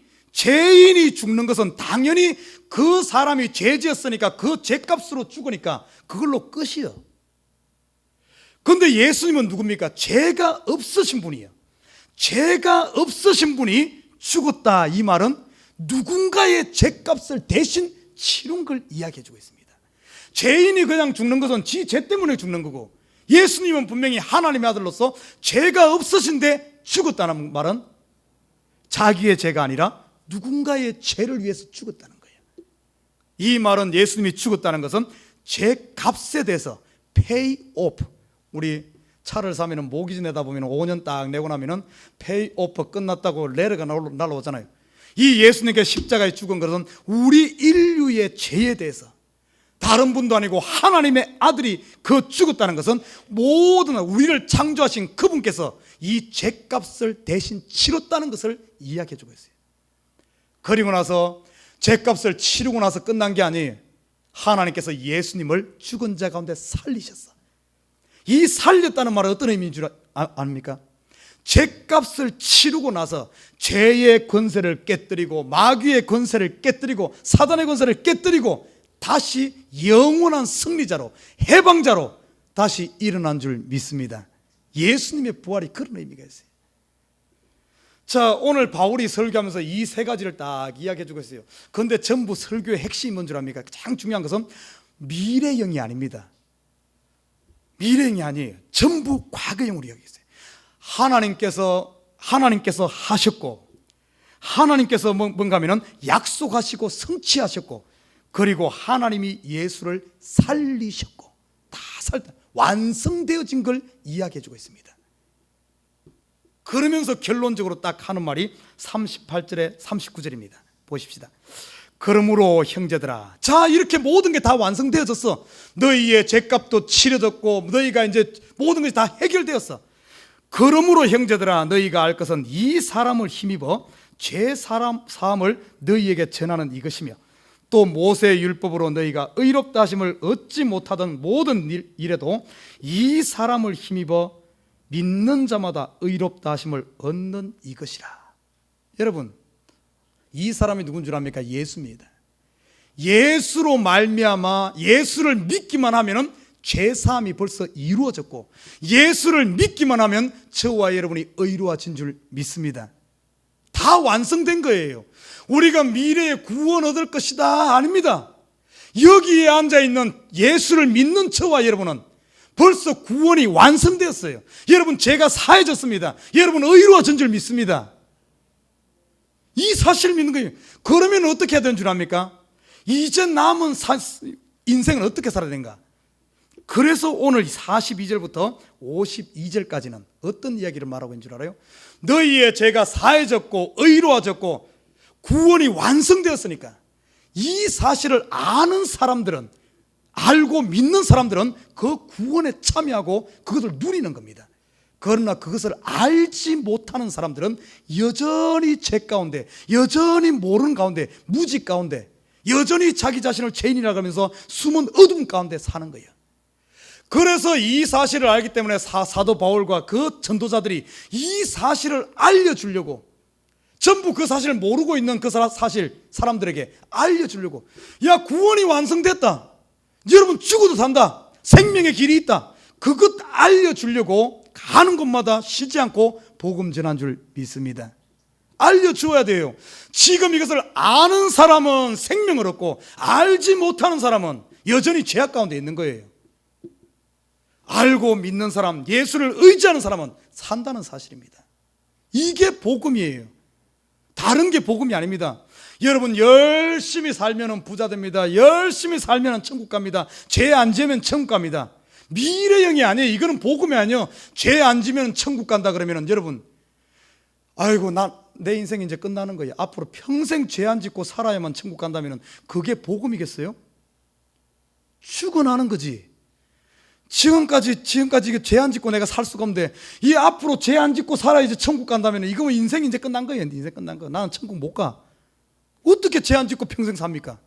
Speaker 1: 죽는 것은 당연히 그 사람이 죄 지었으니까 그 죄값으로 죽으니까 그걸로 끝이요. 그런데 예수님은 누굽니까? 죄가 없으신 분이에요. 죄가 없으신 분이 죽었다. 이 말은 누군가의 죄값을 대신 치른 걸 이야기해 주고 있습니다. 죄인이 그냥 죽는 것은 지 죄 때문에 죽는 거고, 예수님은 분명히 하나님의 아들로서 죄가 없으신데 죽었다는 말은 자기의 죄가 아니라 누군가의 죄를 위해서 죽었다는 거예요. 이 말은 예수님이 죽었다는 것은 죄값에 대해서 pay off, 우리 차를 사면은 모기지 내다 보면 5년 딱 내고 나면은 pay off 끝났다고 레터가 날라오잖아요. 이 예수님께 십자가에 죽은 것은 우리 인류의 죄에 대해서, 다른 분도 아니고 하나님의 아들이 그 죽었다는 것은 모든 우리를 창조하신 그분께서 이 죄값을 대신 치렀다는 것을 이야기해 주고 있어요. 그리고 나서 죄값을 치르고 나서 끝난 게 아니에요. 하나님께서 예수님을 죽은 자 가운데 살리셨어. 이 살렸다는 말은 어떤 의미인 줄 압니까? 죄값을 치르고 나서 죄의 권세를 깨뜨리고 마귀의 권세를 깨뜨리고 사단의 권세를 깨뜨리고 다시 영원한 승리자로, 해방자로 다시 일어난 줄 믿습니다. 예수님의 부활이 그런 의미가 있어요. 자, 오늘 바울이 설교하면서 이 세 가지를 딱 이야기해 주고 있어요. 그런데 전부 설교의 핵심이 뭔 줄 압니까? 가장 중요한 것은 미래형이 아닙니다. 미래형이 아니에요. 전부 과거형으로 이야기했어요. 하나님께서 하셨고, 하나님께서 뭔가 하면은 약속하시고 성취하셨고, 그리고 하나님이 예수를 살리셨고, 완성되어진 걸 이야기해 주고 있습니다. 그러면서 결론적으로 딱 하는 말이 38절에 39절입니다. 보십시다. 그러므로 형제들아, 자, 이렇게 모든 게 다 완성되어졌어. 너희의 죄값도 치러졌고 너희가 이제 모든 것이 다 해결되었어. 그러므로 형제들아, 너희가 알 것은 이 사람을 힘입어 죄 사함을 너희에게 전하는 이것이며, 또 모세의 율법으로 너희가 의롭다 하심을 얻지 못하던 모든 일에도 이 사람을 힘입어 믿는 자마다 의롭다 하심을 얻는 이것이라. 여러분, 이 사람이 누군 줄 압니까? 예수입니다. 예수로 말미암아 예수를 믿기만 하면은 죄사함이 벌써 이루어졌고, 예수를 믿기만 하면 저와 여러분이 의로워진 줄 믿습니다. 다 완성된 거예요. 우리가 미래에 구원 얻을 것이다, 아닙니다. 여기에 앉아있는 예수를 믿는 저와 여러분은 벌써 구원이 완성되었어요. 여러분, 죄가 사해졌습니다. 여러분 의로워진 줄 믿습니다. 이 사실을 믿는 거예요. 그러면 어떻게 해야 되는 줄 압니까? 이제 남은 인생을 어떻게 살아야 되는가? 그래서 오늘 42절부터 52절까지는 어떤 이야기를 말하고 있는 줄 알아요? 너희의 죄가 사해졌고 의로워졌고 구원이 완성되었으니까 이 사실을 아는 사람들은, 알고 믿는 사람들은 그 구원에 참여하고 그것을 누리는 겁니다. 그러나 그것을 알지 못하는 사람들은 여전히 죄 가운데, 여전히 모르는 가운데, 무지 가운데, 여전히 자기 자신을 죄인이라고 하면서 숨은 어둠 가운데 사는 거예요. 그래서 이 사실을 알기 때문에 사도 바울과 그 전도자들이 이 사실을 알려주려고, 전부 그 사실을 모르고 있는 그 사실 사람들에게 알려주려고, 야, 구원이 완성됐다, 여러분 죽어도 산다, 생명의 길이 있다, 그것 알려주려고 가는 곳마다 쉬지 않고 복음 전한 줄 믿습니다. 알려주어야 돼요. 지금 이것을 아는 사람은 생명을 얻고 알지 못하는 사람은 여전히 죄악 가운데 있는 거예요. 알고 믿는 사람, 예수를 의지하는 사람은 산다는 사실입니다. 이게 복음이에요. 다른 게 복음이 아닙니다. 여러분, 열심히 살면 부자 됩니다. 열심히 살면 천국 갑니다. 죄 안 지으면 천국 갑니다. 미래형이 아니에요. 이거는 복음이 아니에요. 죄 안 지면 천국 간다 그러면 여러분, 아이고, 내 인생이 이제 끝나는 거예요. 앞으로 평생 죄 안 짓고 살아야만 천국 간다면 그게 복음이겠어요? 죽어나는 거지. 지금까지 죄 안 짓고 내가 살 수가 없는데 이 앞으로 죄 안 짓고 살아야지 천국 간다면 이거 인생이 이제 끝난 거예요. 인생 끝난 거. 나는 천국 못 가. 어떻게 죄 안 짓고 평생 삽니까?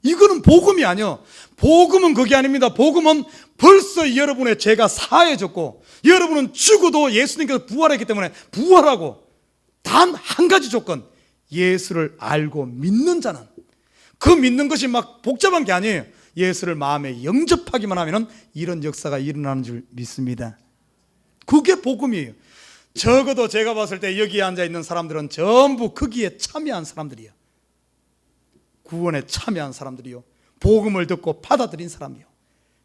Speaker 1: 이거는 복음이 아니요. 복음은 그게 아닙니다. 복음은 벌써 여러분의 죄가 사해졌고 여러분은 죽어도 예수님께서 부활했기 때문에 부활하고, 단 한 가지 조건, 예수를 알고 믿는 자는, 그 믿는 것이 막 복잡한 게 아니에요. 예수를 마음에 영접하기만 하면 이런 역사가 일어나는 줄 믿습니다. 그게 복음이에요. 적어도 제가 봤을 때 여기에 앉아있는 사람들은 전부 거기에 참여한 사람들이에요. 구원에 참여한 사람들이요, 복음을 듣고 받아들인 사람이요.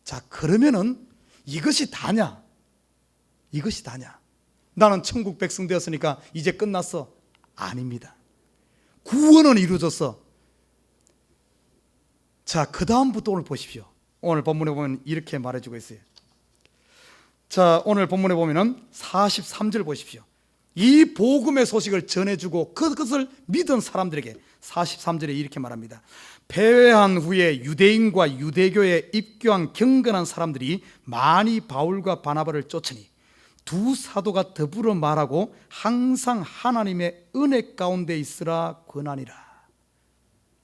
Speaker 1: 자, 그러면은 이것이 다냐? 이것이 다냐? 나는 천국 백성 되었으니까 이제 끝났어. 아닙니다. 구원은 이루어졌어. 자, 그 다음부터 오늘 보십시오. 오늘 본문에 보면 이렇게 말해주고 있어요. 자, 오늘 본문에 보면은 43절 보십시오. 이 복음의 소식을 전해주고 그것을 믿은 사람들에게 43절에 이렇게 말합니다. 패회한 후에 유대인과 유대교에 입교한 경건한 사람들이 많이 바울과 바나바를 쫓으니 두 사도가 더불어 말하고 항상 하나님의 은혜 가운데 있으라 권하니라.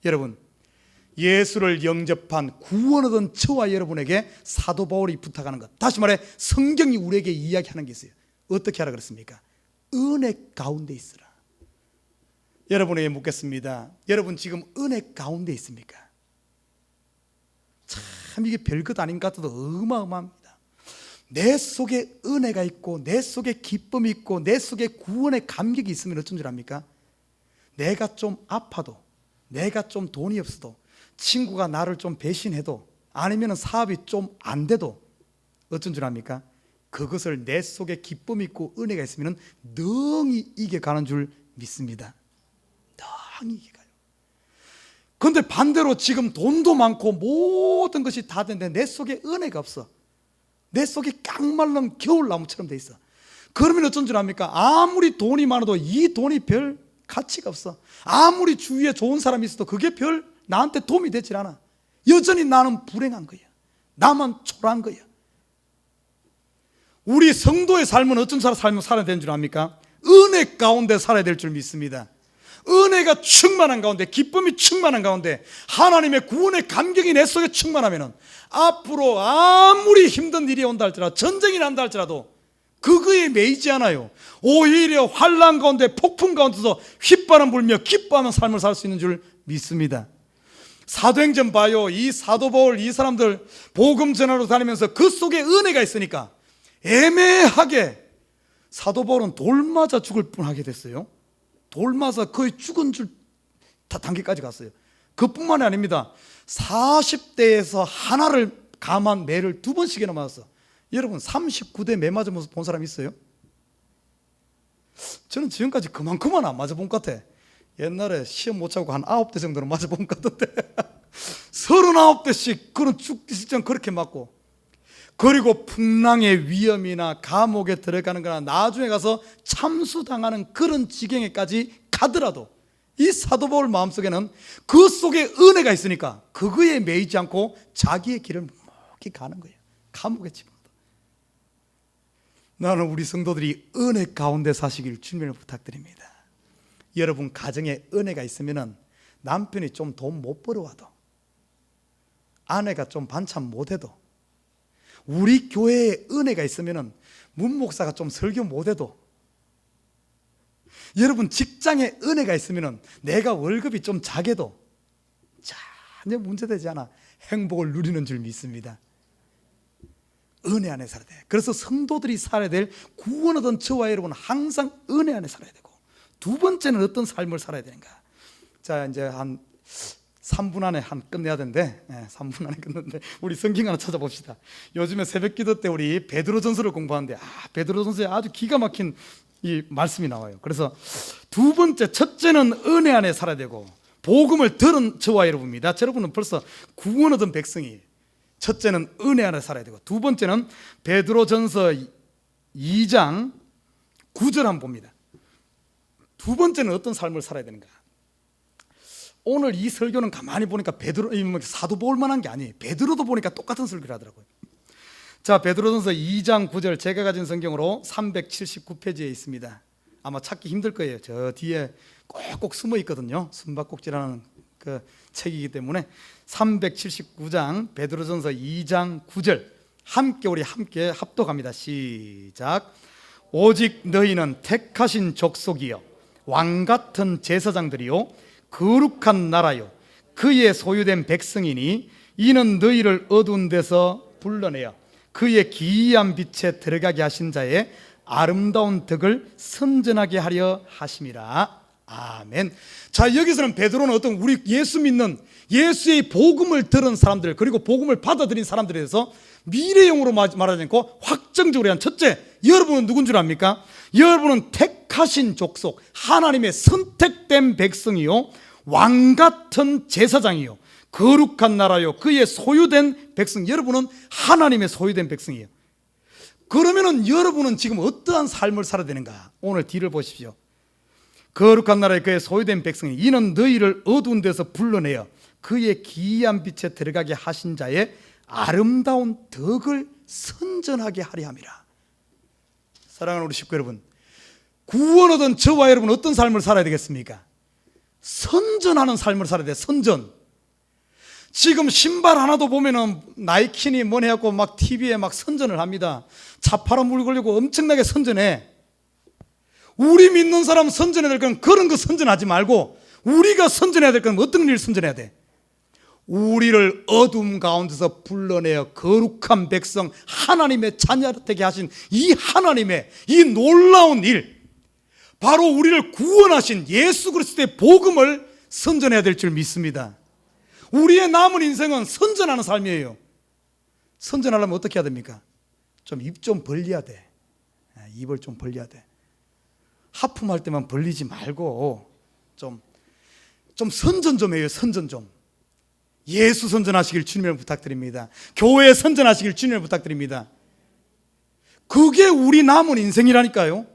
Speaker 1: 여러분, 예수를 영접한 구원 얻은 저와 여러분에게 사도 바울이 부탁하는 것, 다시 말해 성경이 우리에게 이야기하는 게 있어요. 어떻게 하라 그랬습니까? 은혜 가운데 있으라. 여러분에게 묻겠습니다. 여러분 지금 은혜 가운데 있습니까? 참 이게 별것 아닌 것 같아도 어마어마합니다. 내 속에 은혜가 있고 내 속에 기쁨이 있고 내 속에 구원의 감격이 있으면 어쩐 줄 압니까? 내가 좀 아파도, 내가 좀 돈이 없어도, 친구가 나를 좀 배신해도, 아니면 사업이 좀 안 돼도 어쩐 줄 압니까? 그것을 내 속에 기쁨이 있고 은혜가 있으면 능히 이겨가는 줄 믿습니다. 능히 이겨가요. 그런데 반대로 지금 돈도 많고 모든 것이 다 됐는데 내 속에 은혜가 없어. 내 속에 깡말른 겨울나무처럼 돼 있어. 그러면 어쩐 줄 압니까? 아무리 돈이 많아도 이 돈이 별 가치가 없어. 아무리 주위에 좋은 사람이 있어도 그게 별 나한테 도움이 되질 않아. 여전히 나는 불행한 거야. 나만 초라한 거야. 우리 성도의 삶은 어떤 삶을 살아야 되는 줄 압니까? 은혜 가운데 살아야 될 줄 믿습니다. 은혜가 충만한 가운데, 기쁨이 충만한 가운데, 하나님의 구원의 감격이 내 속에 충만하면 앞으로 아무리 힘든 일이 온다 할지라도, 전쟁이 난다 할지라도 그거에 매이지 않아요. 오히려 환난 가운데, 폭풍 가운데서 휘바람 불며 기뻐하는 삶을 살 수 있는 줄 믿습니다. 사도행전 봐요. 이 사도 바울, 이 사람들 복음 전하러 다니면서 그 속에 은혜가 있으니까 애매하게 사도 바울은 돌 맞아 죽을 뻔하게 됐어요. 돌 맞아 거의 죽은 줄 단계까지 갔어요. 그뿐만이 아닙니다. 40대에서 하나를 감한 매를 2번씩이나 맞았어. 여러분 39대 매 맞은 모습 본 사람 있어요? 저는 지금까지 그만큼은 안 맞아본 것 같아. 옛날에 시험 못 차고 한 9대 정도는 맞아본 것 같은데 39대씩 그런 죽기 직전 그렇게 맞고, 그리고 풍랑의 위험이나 감옥에 들어가는 거나 나중에 가서 참수당하는 그런 지경에까지 가더라도 이 사도 바울 마음속에는 그 속에 은혜가 있으니까 그거에 매이지 않고 자기의 길을 묵묵히 가는 거예요. 감옥에 집어넣어. 나는 우리 성도들이 은혜 가운데 사시길 주님을 부탁드립니다. 여러분 가정에 은혜가 있으면 남편이 좀 돈 못 벌어와도, 아내가 좀 반찬 못해도, 우리 교회에 은혜가 있으면 문 목사가 좀 설교 못해도, 여러분 직장에 은혜가 있으면 내가 월급이 좀 작아도 전혀 문제되지 않아 행복을 누리는 줄 믿습니다. 은혜 안에 살아야 돼. 그래서 성도들이 살아야 될 구원 얻은 저와 여러분은 항상 은혜 안에 살아야 되고, 두 번째는 어떤 삶을 살아야 되는가. 자, 이제 한 3분 안에 끝내야 되는데, 3분 안에 끝냈는데 우리 성경 하나 찾아봅시다. 요즘에 새벽 기도 때 우리 베드로전서를 공부하는데 베드로전서에 아주 기가 막힌 이 말씀이 나와요. 그래서 두 번째, 첫째는 은혜 안에 살아야 되고, 복음을 들은 저와 여러분입니다. 여러분은 벌써 구원 얻은 백성이, 첫째는 은혜 안에 살아야 되고, 두 번째는 베드로전서 2장 9절 한번 봅니다. 두 번째는 어떤 삶을 살아야 되는가. 오늘 이 설교는 가만히 보니까 사도 바울만한 게 아니에요. 베드로도 보니까 똑같은 설교를 하더라고요. 자, 베드로전서 2장 9절, 제가 가진 성경으로 379페이지에 있습니다. 아마 찾기 힘들 거예요. 저 뒤에 꼭꼭 숨어 있거든요. 숨바꼭질하는 그 책이기 때문에 379장 베드로전서 2장 9절 우리 함께 합독합니다. 시작. 오직 너희는 택하신 족속이요 왕같은 제사장들이요 거룩한 나라요 그의 소유된 백성이니 이는 너희를 어두운 데서 불러내어 그의 기이한 빛에 들어가게 하신 자의 아름다운 덕을 선전하게 하려 하심이라. 아멘. 자, 여기서는 베드로는 어떤 우리 예수 믿는, 예수의 복음을 들은 사람들, 그리고 복음을 받아들인 사람들에 대해서 미래형으로 말하지 않고 확정적으로 한, 첫째, 여러분은 누군 줄 압니까? 여러분은 택하신 족속, 하나님의 선택된 백성이요 왕같은 제사장이요 거룩한 나라요 그의 소유된 백성. 여러분은 하나님의 소유된 백성이에요. 그러면은 여러분은 지금 어떠한 삶을 살아야 되는가? 오늘 뒤를 보십시오. 거룩한 나라에 그의 소유된 백성이 이는 너희를 어두운 데서 불러내어 그의 기이한 빛에 들어가게 하신 자의 아름다운 덕을 선전하게 하려 함이라. 사랑하는 우리 식구 여러분, 구원 얻은 저와 여러분 어떤 삶을 살아야 되겠습니까? 선전하는 삶을 살아야 돼. 선전. 지금 신발 하나도 보면은 나이키니 뭐니 해갖고 막 TV에 막 선전을 합니다. 차 팔아 물 걸리고 엄청나게 선전해. 우리 믿는 사람 선전해야 될 건 그런 거 선전하지 말고, 우리가 선전해야 될 건 어떤 일을 선전해야 돼? 우리를 어둠 가운데서 불러내어 거룩한 백성, 하나님의 자녀 되게 하신 이 하나님의 이 놀라운 일, 바로 우리를 구원하신 예수 그리스도의 복음을 선전해야 될 줄 믿습니다. 우리의 남은 인생은 선전하는 삶이에요. 선전하려면 어떻게 해야 됩니까? 좀 입 좀 벌려야 돼. 입을 좀 벌려야 돼. 하품할 때만 벌리지 말고 좀 선전 좀 해요. 선전 좀. 예수 선전하시길 주님을 부탁드립니다. 교회 선전하시길 주님을 부탁드립니다. 그게 우리 남은 인생이라니까요.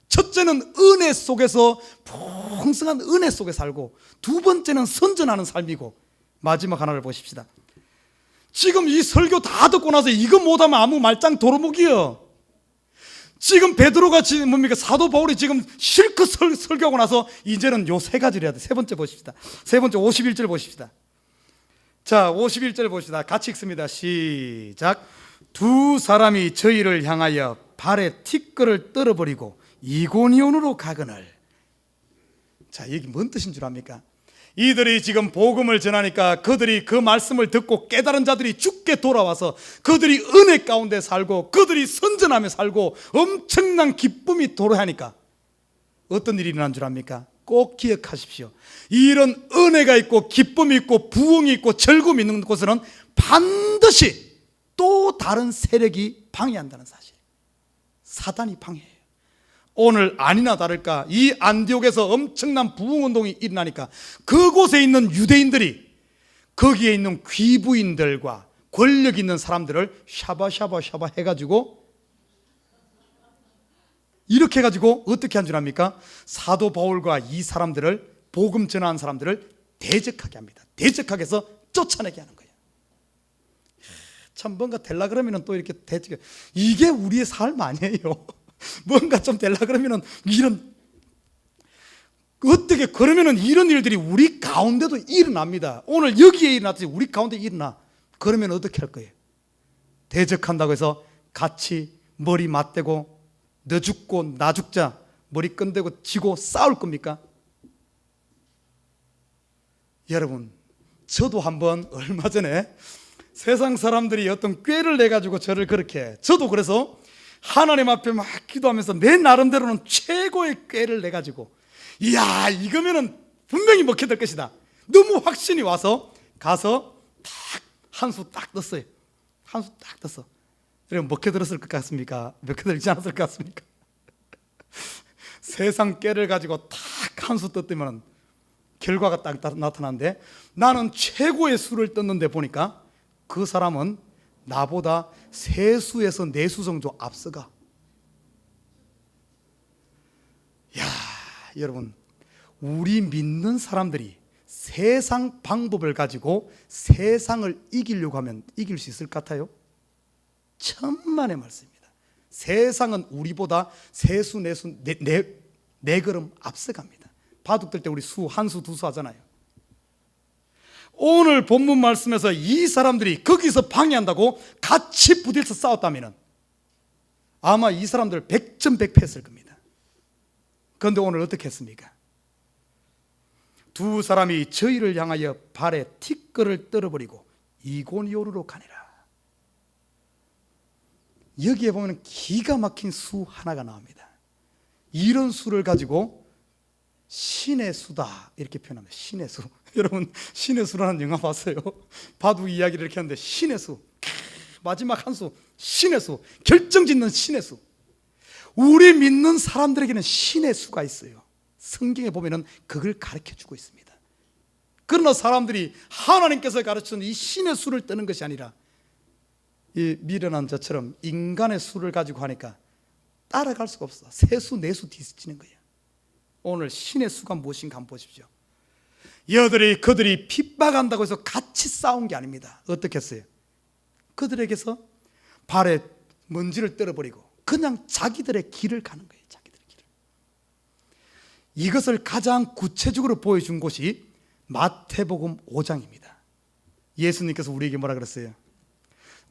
Speaker 1: 첫째는 은혜 속에서, 풍성한 은혜 속에 살고, 두 번째는 선전하는 삶이고, 마지막 하나를 보십시다. 지금 이 설교 다 듣고 나서 이거 못하면 아무 말짱 도루묵이요. 지금 베드로가 지금 뭡니까? 사도 바울이 지금 실컷 설교하고 나서 이제는 요 세 가지를 해야 돼. 세 번째 보십시다. 세 번째 51절 보십시다. 자, 51절 보십시다. 같이 읽습니다. 시작. 두 사람이 저희를 향하여 발에 티끌을 떨어버리고 이고니온으로 가거늘. 자, 여기 뭔 뜻인 줄 압니까? 이들이 지금 복음을 전하니까 그들이 그 말씀을 듣고 깨달은 자들이 죽게 돌아와서 그들이 은혜 가운데 살고 그들이 선전하며 살고 엄청난 기쁨이 도래하니까 어떤 일이 일어난 줄 압니까? 꼭 기억하십시오. 이런 은혜가 있고 기쁨이 있고 부흥이 있고 즐거움이 있는 곳에는 반드시 또 다른 세력이 방해한다는 사실. 사단이 방해해요. 오늘 아니나 다를까 이 안디옥에서 엄청난 부흥운동이 일어나니까 그곳에 있는 유대인들이 거기에 있는 귀부인들과 권력 있는 사람들을 샤바샤바 해가지고 이렇게 해가지고 어떻게 한 줄 압니까? 사도 바울과 이 사람들을, 복음 전하는 사람들을 대적하게 합니다. 대적하게 해서 쫓아내게 하는 거예요. 참 뭔가 되려 그러면은 또 이렇게 되지. 이게 우리의 삶 아니에요. 뭔가 좀 되려 그러면은 이런, 어떻게 그러면은 이런 일들이 우리 가운데도 일어납니다. 오늘 여기에 일어났지 우리 가운데 일어나. 그러면 어떻게 할 거예요? 대적한다고 해서 같이 머리 맞대고 너 죽고 나 죽자 머리 끈대고 지고 싸울 겁니까? 여러분, 저도 한번 얼마 전에 세상 사람들이 어떤 꾀를 내가지고 저를 그렇게 해. 저도 그래서 하나님 앞에 막 기도하면서 내 나름대로는 최고의 꾀를 내가지고, 이야 이거면은 분명히 먹게 될 것이다, 너무 확신이 와서 가서 딱 한 수 딱 떴어요. 한 수 딱 떴어. 그럼 먹게 들었을 것 같습니까? 먹게 들지 않았을 것 같습니까? 세상 꾀를 가지고 딱 한 수 떴더면 결과가 딱 나타나는데, 나는 최고의 수를 떴는데 보니까 그 사람은 나보다 3수에서 4수 정도 앞서가. 야, 여러분, 우리 믿는 사람들이 세상 방법을 가지고 세상을 이기려고 하면 이길 수 있을 것 같아요? 천만의 말씀입니다. 세상은 우리보다 3수, 4수, 4걸음 앞서갑니다. 바둑 들 때 우리 수, 한 수, 두 수 하잖아요. 오늘 본문 말씀에서 이 사람들이 거기서 방해한다고 같이 부딪혀 싸웠다면 아마 이 사람들 100전백패했을 겁니다. 그런데 오늘 어떻게 했습니까? 두 사람이 저희를 향하여 발에 티끌을 떨어버리고 이고니온으로 가니라. 여기에 보면 기가 막힌 수 하나가 나옵니다. 이런 수를 가지고 신의 수다 이렇게 표현합니다. 신의 수. 여러분, 신의 수라는 영화 봤어요? 바둑 이야기를 이렇게 하는데 신의 수, 마지막 한 수, 신의 수, 결정짓는 신의 수. 우리 믿는 사람들에게는 신의 수가 있어요. 성경에 보면은 그걸 가르쳐주고 있습니다. 그러나 사람들이 하나님께서 가르치는 이 신의 수를 뜨는 것이 아니라 이 미련한 저처럼 인간의 수를 가지고 하니까 따라갈 수가 없어. 3수, 4수 뒤지는 거예요. 오늘 신의 수가 무엇인가 한번 보십시오. 그들이 핍박한다고 해서 같이 싸운 게 아닙니다. 어떻게 했어요? 그들에게서 발에 먼지를 떨어버리고 그냥 자기들의 길을 가는 거예요. 자기들의 길을. 이것을 가장 구체적으로 보여준 곳이 마태복음 5장입니다. 예수님께서 우리에게 뭐라 그랬어요?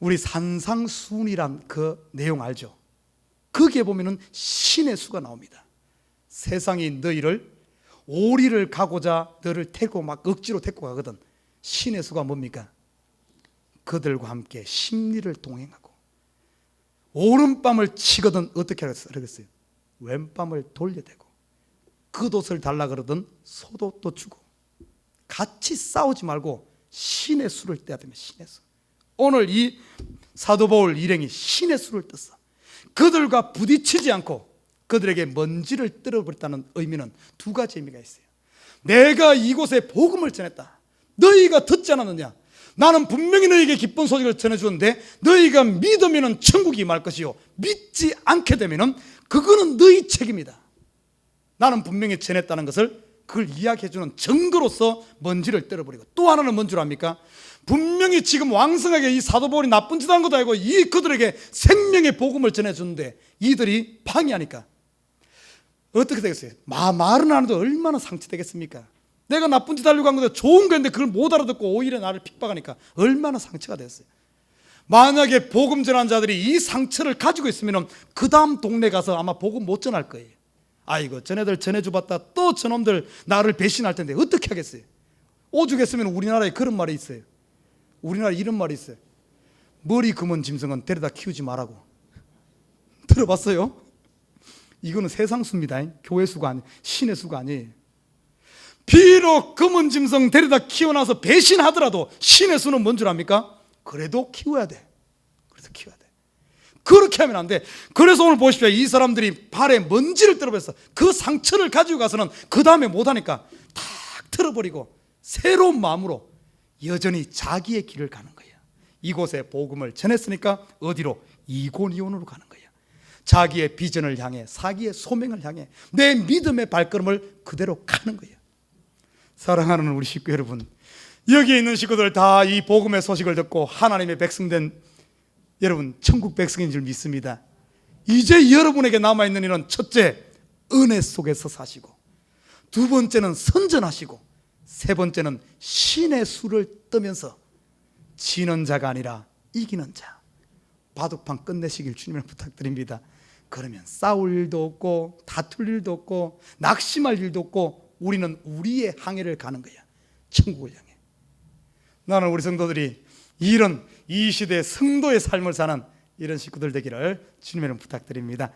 Speaker 1: 우리 산상수훈이란 그 내용 알죠? 거기에 보면은 신의 수가 나옵니다. 세상이 너희를 오리를 가고자 너를 태고 막 억지로 태고 가거든. 신의 수가 뭡니까? 그들과 함께 심리를 동행하고 오른밤을 치거든 어떻게 하겠어요? 왼밤을 돌려대고 겉옷을 달라 그러든 속옷도 주고 같이 싸우지 말고 신의 수를 떼야 됩니다. 신의 수. 오늘 이 사도 바울 일행이 신의 수를 떴어. 그들과 부딪히지 않고 그들에게 먼지를 떨어버렸다는 의미는 2가지 의미가 있어요. 내가 이곳에 복음을 전했다. 너희가 듣지 않았느냐? 나는 분명히 너희에게 기쁜 소식을 전해주었는데 너희가 믿으면 천국이 임할 것이요 믿지 않게 되면 그거는 너희 책임이다. 나는 분명히 전했다는 것을 그걸 이야기해주는 증거로서 먼지를 떨어버리고, 또 하나는 뭔 줄 압니까? 분명히 지금 왕성하게 이 사도 바울이 나쁜 짓 한 것도 알고 이 그들에게 생명의 복음을 전해주는데 이들이 방해하니까 어떻게 되겠어요? 말은 안 해도 얼마나 상처되겠습니까? 내가 나쁜 짓 하려고 한 건데 좋은 건데 그걸 못 알아듣고 오히려 나를 핍박하니까 얼마나 상처가 됐어요. 만약에 복음 전한 자들이 이 상처를 가지고 있으면 그 다음 동네 가서 아마 복음 못 전할 거예요. 아이고 전애들 전해줘봤다 또 저놈들 나를 배신할 텐데 어떻게 하겠어요? 오죽했으면 우리나라에 그런 말이 있어요. 우리나라에 이런 말이 있어요. 머리 금은 짐승은 데려다 키우지 말라고. 들어봤어요? 이거는 세상 수입니다. 교회 수가 아니, 신의 수가 아니에요. 비록 금은 짐승 데려다 키워놔서 배신하더라도 신의 수는 뭔 줄 압니까? 그래도 키워야 돼. 그래서 키워야 돼. 그렇게 하면 안 돼. 그래서 오늘 보십시오. 이 사람들이 발에 먼지를 떨어버렸어. 그 상처를 가지고 가서는 그 다음에 못하니까 탁 틀어버리고 새로운 마음으로 여전히 자기의 길을 가는 거예요. 이곳에 복음을 전했으니까 어디로? 이고니온으로 가는 거예요. 자기의 비전을 향해, 자기의 소명을 향해 내 믿음의 발걸음을 그대로 가는 거예요. 사랑하는 우리 식구 여러분, 여기에 있는 식구들 다 이 복음의 소식을 듣고 하나님의 백성된 여러분 천국 백성인 줄 믿습니다. 이제 여러분에게 남아있는 일은 첫째, 은혜 속에서 사시고, 두 번째는 선전하시고, 세 번째는 신의 수를 뜨면서 지는 자가 아니라 이기는 자, 바둑판 끝내시길 주님을 부탁드립니다. 그러면 싸울 일도 없고 다툴 일도 없고 낙심할 일도 없고 우리는 우리의 항해를 가는 거야. 천국을 향해. 나는 우리 성도들이 이런 이 시대의 성도의 삶을 사는 이런 식구들 되기를 주님의 이름 부탁드립니다.